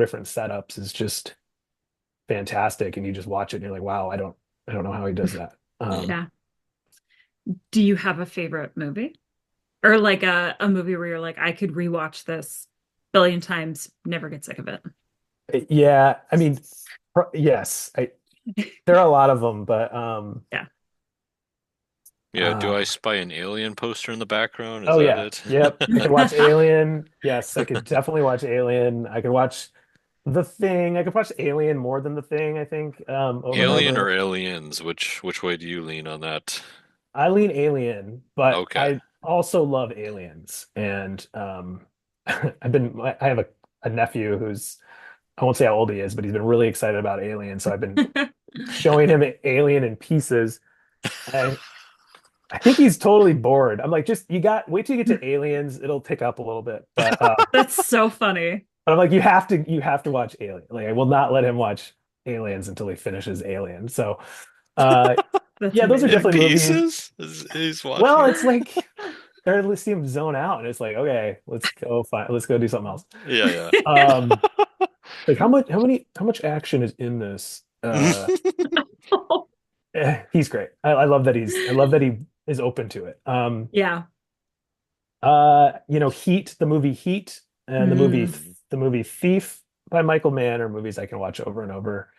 different setups is just fantastic, and you just watch it and you're like, wow, I don't know how he does that. Hmm. Yeah. Do you have a favorite movie? Or like a movie where you're like, I could rewatch this a billion times, never get sick of it. Yeah, I mean, yes, there are a lot of them, but Yeah. Yeah, do I uh spy an alien poster in the background? Is oh that yeah, it? yep, I could watch Alien. Yes, I could definitely watch Alien. I could watch The Thing. I could watch Alien more than The Thing, I think, over and Alien or over. aliens? Which way do you lean on that? I lean Alien, but Okay. I also love Aliens. And I have a nephew who's, I won't say how old he is, but he's been really excited about Alien. So I've been showing him Alien in pieces. And I think he's totally bored. I'm like, just wait till you get to Aliens, it'll pick up a little bit. That's so funny. But I'm like, you have to watch Alien. Like, I will not let him watch Aliens until he finishes Alien. So, uh, That's yeah, those are amazing. In definitely movies. pieces? He's watching Well, it? it's like they're see him zone out, and it's like, okay, let's go do something else. Yeah, Um, like how much action is in this? yeah. He's great. I love that he is open to it. Yeah. Heat, the movie Heat, and Mm. the movie Thief by Michael Mann are movies I can watch over and over.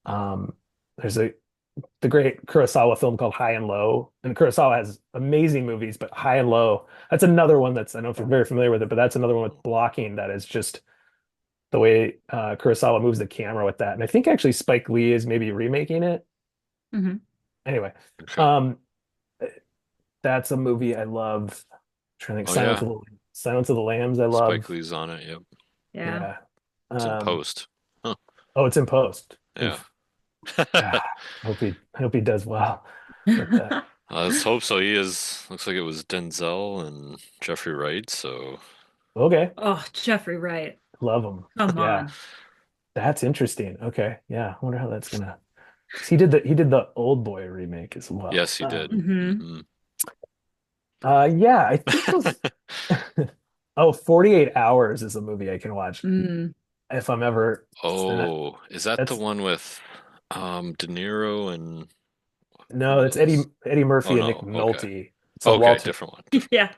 Um, there's the great Kurosawa film called High and Low, and Kurosawa has amazing movies, but High and Low, that's another one I don't know if you're very familiar with it, but that's another one with blocking that is just the way Kurosawa moves the camera with that. And I think actually Spike Lee is maybe remaking it. Hmm. Anyway, Okay. um, that's a movie I love. Trying to think, Oh yeah. Silence of the Lambs. I Spike love. Lee's on it. Yep. Yeah. Yeah. It's in Um, post. Huh. oh, it's in post. Yeah. Oof. Ah, I hope he does well with that. Let's hope so. He is. Looks like it was Denzel and Jeffrey Wright. So Okay, Oh, Jeffrey Wright. love him. Come Yeah, on. that's interesting. Okay, yeah, I wonder how that's gonna. 'Cause he did the Old Boy remake as well. yes, he did. Hmm. Hmm. Yeah, I think those. Oh, 48 Hours is a movie I can watch Mm. if I'm ever. That, Oh, is that the that's one with De Niro and no, who that's Eddie else? Eddie Oh Murphy and Nick no. Okay. Nolte. So Okay, Walter different one. Different. Yeah.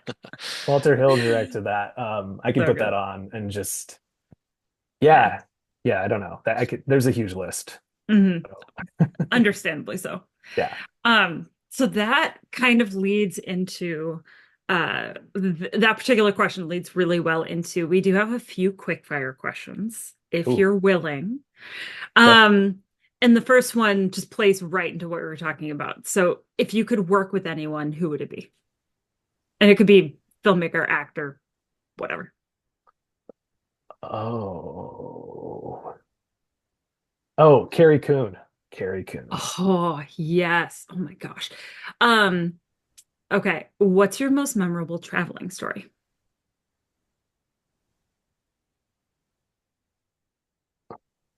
Walter Hill directed that. I can So put that good. on and just Yeah. yeah, yeah. I don't know that I could. There's a huge list. Hmm. Understandably so. Yeah. So that kind of leads into that particular question leads really well into we do have a few quick fire questions if Ooh. you're willing. Okay. Um, and the first one just plays right into what we were talking about. So if you could work with anyone, who would it be? And it could be filmmaker, actor, whatever. Oh. Oh, Carrie Coon. Carrie Coon. Oh, yes. Oh my gosh. Um, okay. What's your most memorable traveling story?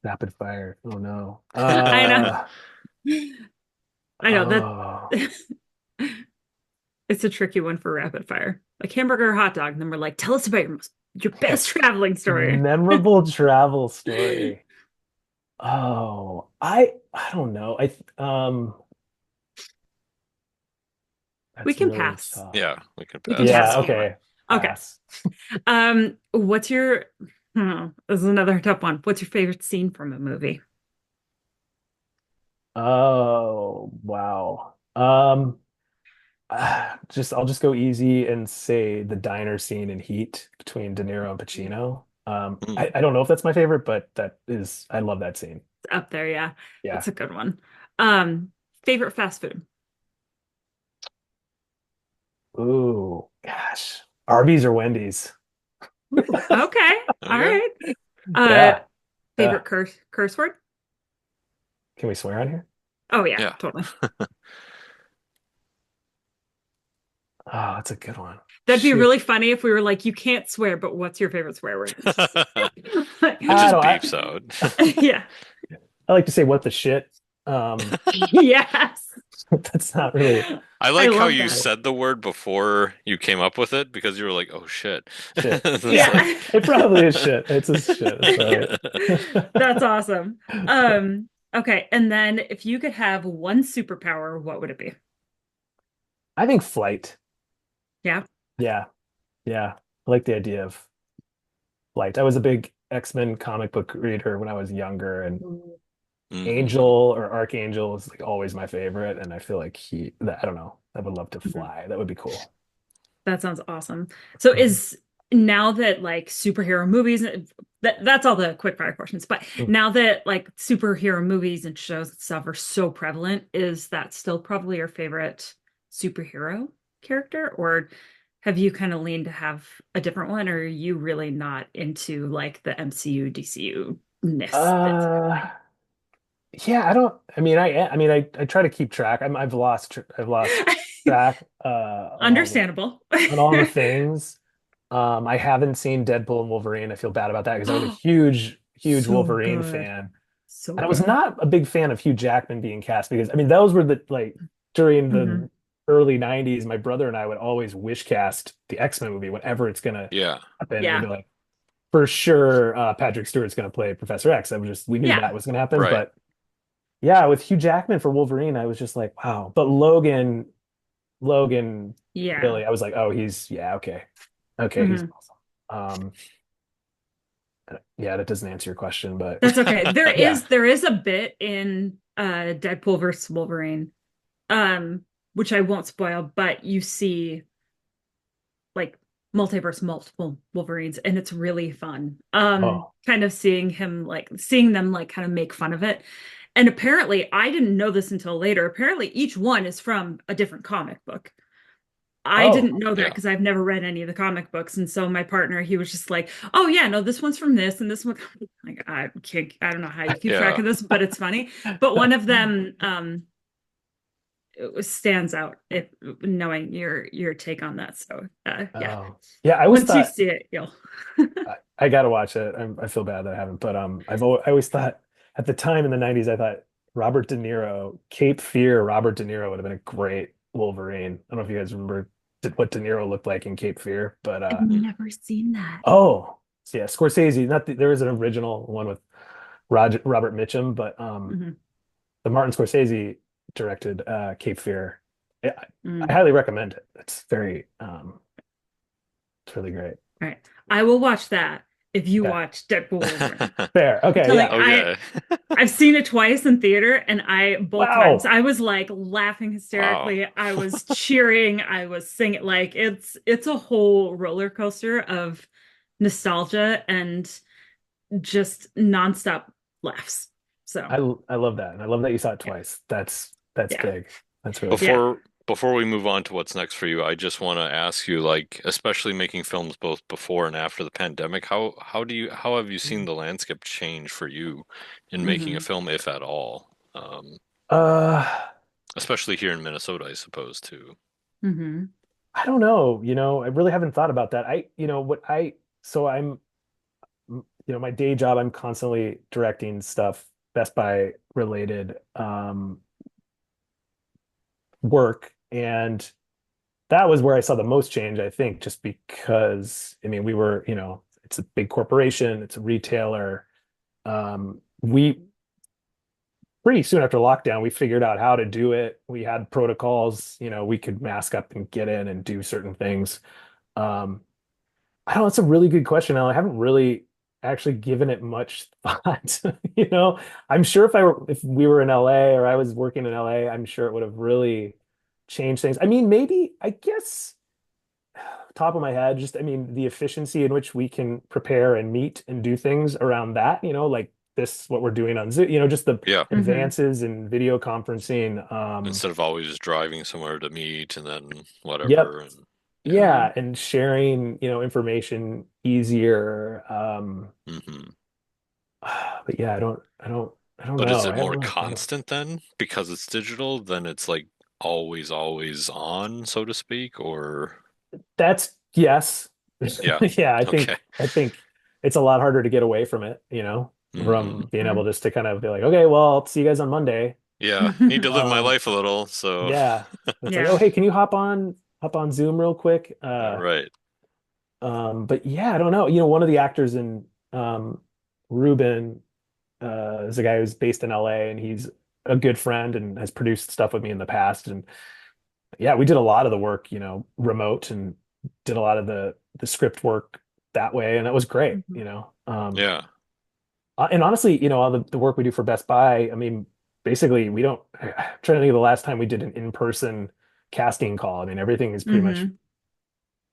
Rapid fire. Oh no. I know. I know that Oh. it's a tricky one for rapid fire. Like hamburger or hot dog, and then we're like, tell us about your Okay. best traveling story. Memorable travel story. Oh, I don't know. We That's can really pass. tough. Yeah, we can We can pass. pass Yeah, if you want. okay. Okay. Pass. What's your this is another tough one. What's your favorite scene from a movie? Oh, wow. I'll just go easy and say the diner scene in Heat between De Niro and Pacino. Mm. I don't know if that's my favorite, but I love that scene. It's up there, yeah. Yeah. That's a good one. Um, Favorite fast food. Ooh, gosh. Arby's or Wendy's? Okay. All Okay. right. Uh, Yeah. Yeah. Favorite curse word? Can we swear on here? Oh yeah, Yeah. totally. Oh, that's a good one. That'd be Shoot. really funny if we were like, you can't swear, but what's your favorite swear word? It I just don't beeps out. Yeah. I like to say what the shit. Um, Yes. that's not really I I like how love you that. said the word before you came up with it because you were like, "Oh shit." shit. It's Yeah. like Yeah. It probably is shit. It's a shit. That's all right. That's awesome. Okay, and then if you could have one superpower, what would it be? I think flight. Yeah. Yeah. Yeah. I like the idea of flight. I was a big X-Men comic book reader when I was younger, and Angel hmm or Archangel is like always my favorite. And I feel like I don't know. I would love to Mhm. fly. That would be cool. That sounds awesome. So Mhm. is now that like superhero movies that's all the quick fire questions, but Mhm. now that like superhero movies and shows and stuff are so prevalent, is that still probably your favorite superhero character? Or have you kind of leaned to have a different one, or are you really not into like the MCU, DCU-ness that's Uh, happening? yeah, I try to keep track. I've lost track Understandable. on all the things. I haven't seen Deadpool and Wolverine. I feel bad about that because I was a huge, huge So Wolverine good. fan. So And I was good. not a big fan of Hugh Jackman being cast because I mean those were the like during Hmm. the early 90s, my brother and I would always wish cast the X-Men movie whenever it's gonna Yeah. happen. And we'd Yeah. be like, for sure, Patrick Stewart's gonna play Professor X. We knew Yeah. that was gonna happen. Right. But yeah, with Hugh Jackman for Wolverine, I was just like, wow. But Logan, Yeah. really, I was like, oh, yeah, okay. Okay, he's Hmm. awesome. Yeah, that doesn't answer your question, but That's okay. There yeah. is there is a bit in Deadpool versus Wolverine, which I won't spoil, but you see like multiverse multiple Wolverines, and it's really fun. Oh, Kind of seeing them like kind of make fun of it. And apparently, I didn't know this until later. Apparently, each one is from a different comic book. I Oh, didn't know that Yeah. because I've never read any of the comic books. And so my partner, he was just like, "Oh yeah, no, this one's from this and this one." Like, I can't, I don't know how you keep track Yeah. of this, but it's funny. But one of them it stands out if knowing your take on that. So yeah. oh, yeah. I always Once you thought see it, you'll I gotta watch it. I feel bad that I haven't, but I always thought at the time in the '90s, I thought Robert De Niro, Cape Fear, Robert De Niro would have been a great Wolverine. I don't know if you guys remember what De Niro looked like in Cape Fear, but I've never seen that. oh, so yeah, Scorsese. Not there is an original one with Robert Mitchum, but Hmm. the Martin Scorsese directed Cape Fear. I Mm. highly recommend it. It's really great. All right. I will watch that if you Okay, watch Deadpool Wolverine. fair. I'm Okay, telling yeah. you, Okay. I've seen it twice in theater, and I both times Wow. I was like laughing Wow. hysterically. I was cheering, I was singing. Like it's a whole roller coaster of nostalgia and just nonstop laughs. So I love that, and I love that you saw it yeah, twice. That's yeah, big. That's really yeah. cool. Before we move on to what's next for you, I just want to ask you, like, especially making films both before and after the pandemic, how have you seen the landscape change for you in making a Hmm. film, if at all? Uh, Especially here in Minnesota, I suppose, too. Hmm. I don't know. I really haven't thought about that. So my day job, I'm constantly directing stuff, Best Buy related work, and that was where I saw the most change, I think, just because, I mean, it's a big corporation, it's a retailer. We pretty soon after lockdown, we figured out how to do it. We had protocols, we could mask up and get in and do certain things. Um, I don't know, it's a really good question, Al. I haven't really actually given it much thought. You know, I'm sure if we were in LA or I was working in LA, I'm sure it would have really changed things. I mean, maybe, I guess, top of my head, just I mean, the efficiency in which we can prepare and meet and do things around that, like this, what we're doing on Zoom, just the Yeah. Hmm. advances in video conferencing. Instead of always driving somewhere to meet and then Yep. whatever. And yeah. Yeah. Yeah, and sharing, information easier. Hmm. But yeah, I don't But is know. it I haven't more really thought about constant then because it's digital, then it's like always, always on, so to speak? Or That's yes. yeah. Yeah, I Okay. think I think it's a lot harder to get away from it, Hmm. from being able just to kind of be like, okay, well, I'll see you guys on Monday. Yeah. Need to live my Um, life a little, so yeah. It's like, oh, Yeah. hey, can you hop on Zoom real quick? right. But yeah, I don't know. One of the actors in Ruben is a guy who's based in LA, and he's a good friend and has produced stuff with me in the past. And yeah, we did a lot of the work, remote, and did a lot of the script work that way, and that was great, Mhm. Yeah. And honestly, all the work we do for Best Buy, I mean, basically we don't I'm trying to think of the last time we did an in-person casting call. I mean, everything is pretty much Hmm.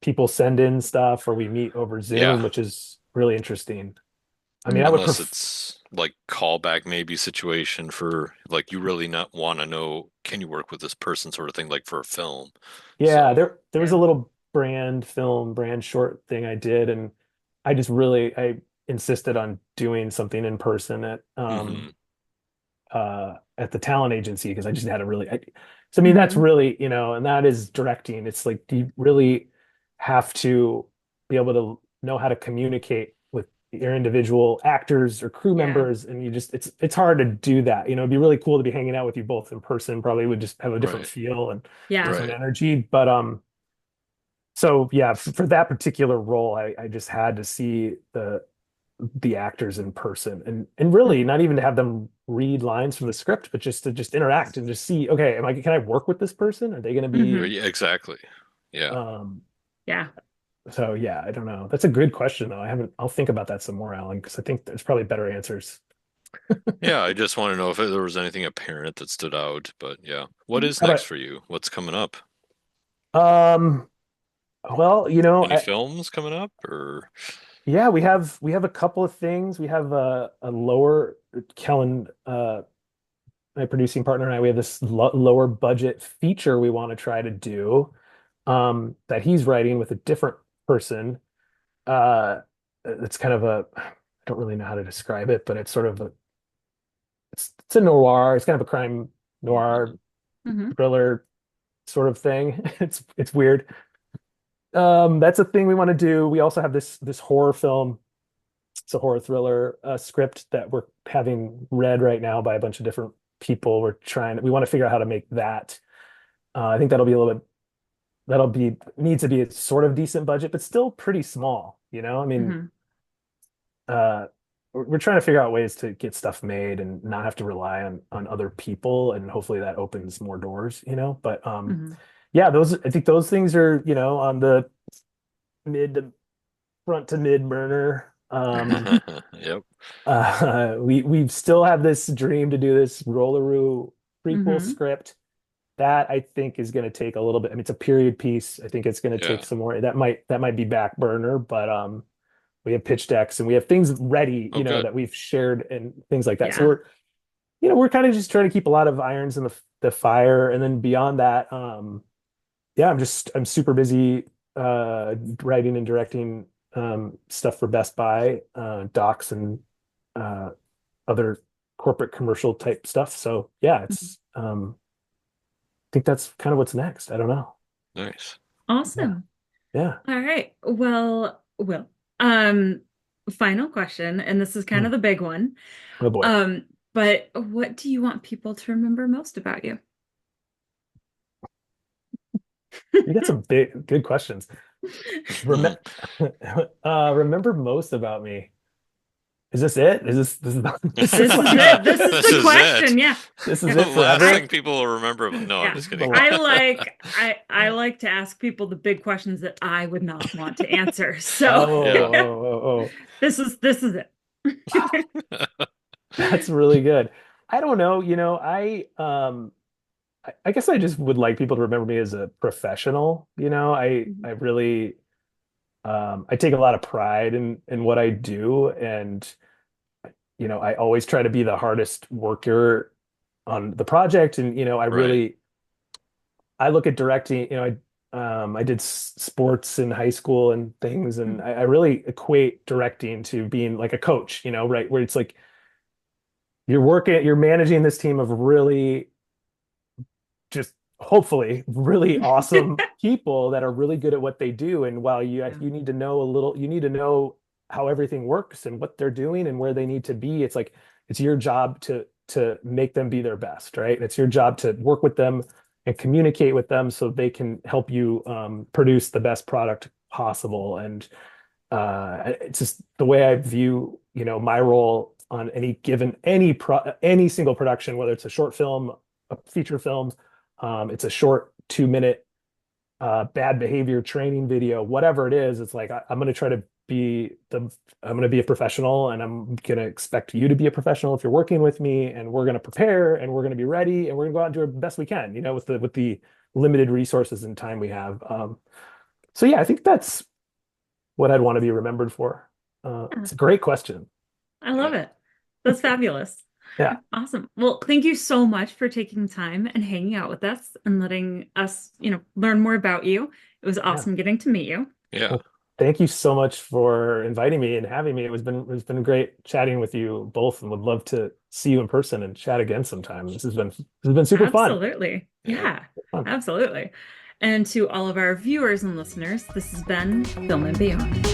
people send in stuff or we meet over Zoom, Yeah. which is really interesting. I mean, I would Unless prefer, it's like callback maybe situation for like you really not want to know, can you work with this person sort of thing, like for a film. yeah, So there was Yeah. a little brand short thing I did, and I insisted on doing something in person hmm. at the talent agency because I just had a so I mean that's Hmm. really, and that is directing. It's like, do you really have to be able to know how to communicate with your individual actors or crew Yeah. members, and it's hard to do that. It'd be really cool to be hanging out with you both in person, probably would just have a different Right. feel and Yeah. different Right. energy. But so yeah, for that particular role, I just had to see the actors in person, and really Mhm. not even to have them read lines from the script, but just to just interact and just see, okay, can I work with this person? Are they going to be Hmm. Yeah, exactly. Yeah. um Yeah. so yeah, I don't know. That's a good question though. I'll think about that some more, Alan, because I think there's probably better answers. Yeah, I just want to know if there was anything apparent that stood out, but yeah. What is How next about for you? What's coming up? um well, Any films coming up or yeah, we have a couple of things. We have a lower Kellen my producing partner and I, we have this lower budget feature we want to try to do, that he's writing with a different person. Uh, it's kind of I don't really know how to describe it, but it's sort of it's a noir. It's kind of a crime noir Hmm. thriller sort of thing. It's weird. That's a thing we want to do. We also have this horror film. It's a horror thriller script that we're having read right now by a bunch of different people. We want to figure out how to make that. I think that'll be a little bit, needs to be a sort of decent budget, but still pretty small, you know? I mean, Hmm. uh, we're trying to figure out ways to get stuff made and not have to rely on other people, and hopefully that opens more doors, you know? But Hmm. yeah, I think those things are, on the mid to front to mid burner. Yep. We still have this dream to do this Rollaroo prequel Hmm. script. That I think is going to take a little bit. I mean, it's a period piece. I think it's going to take Yeah. some more. That might be back burner, but we have pitch decks and we have things ready, Oh, good. that we've shared and things like that. So Yeah. we're kind of just trying to keep a lot of irons in the fire, and then beyond that, yeah, I'm super busy writing and directing stuff for Best Buy, docs and uh other corporate commercial type stuff. So yeah, Mhm. I think that's kind of what's next. I don't know. Nice. Yeah. Awesome. Yeah. All right. Well, um, final question, and this is kind Hmm. of the big one. Oh boy. Um, but what do you want people to remember most about you? You got some big good questions. Rem remember most about me. Is this it? This is This is my it. This is This the is it. question. Yeah. this is Yeah. it Last forever? thing people will remember. No, I'm Yeah. just The kidding. la- I like to ask people the big questions that I would not want to answer. Oh, So Yeah. oh. this is it. That's really good. I don't know, I guess I just would like people to remember me as a professional. I really I take a lot of pride in what I do, and I always try to be the hardest worker on the project. And Right. I look at directing, I did sports in high school and things, and I really equate directing to being like a coach, right? Where it's like you're managing this team of really just hopefully really awesome people that are really good at what they do. And while Yeah. you need to know how everything works and what they're doing and where they need to be. It's like it's your job to make them be their best, right? It's your job to work with them and communicate with them so they can help you produce the best product possible. And it's just the way I view, my role on any single production, whether it's a short film, a feature film, it's a short 2 minute bad behavior training video, whatever it is. It's like I'm going to try to I'm going to be a professional, and I'm going to expect you to be a professional if you're working with me, and we're going to prepare, and we're going to be ready, and we're going to go out and do our best we can, with the limited resources and time we have. So yeah, I think that's what I'd want to be remembered for. Yeah. It's a great question. I love it. That's fabulous. Yeah, Awesome. Well, thank you so much for taking time and hanging out with us and letting us, learn more about you. It was yeah. awesome getting to meet you. Yeah. Well, thank you so much it's inviting me and having me. It's been great chatting with you both, and would love to see you in person and chat again sometime. This has been super fun. Absolutely. Yeah. Yeah, Fun. absolutely. And to all of our viewers and listeners, this has been Film and Beyond.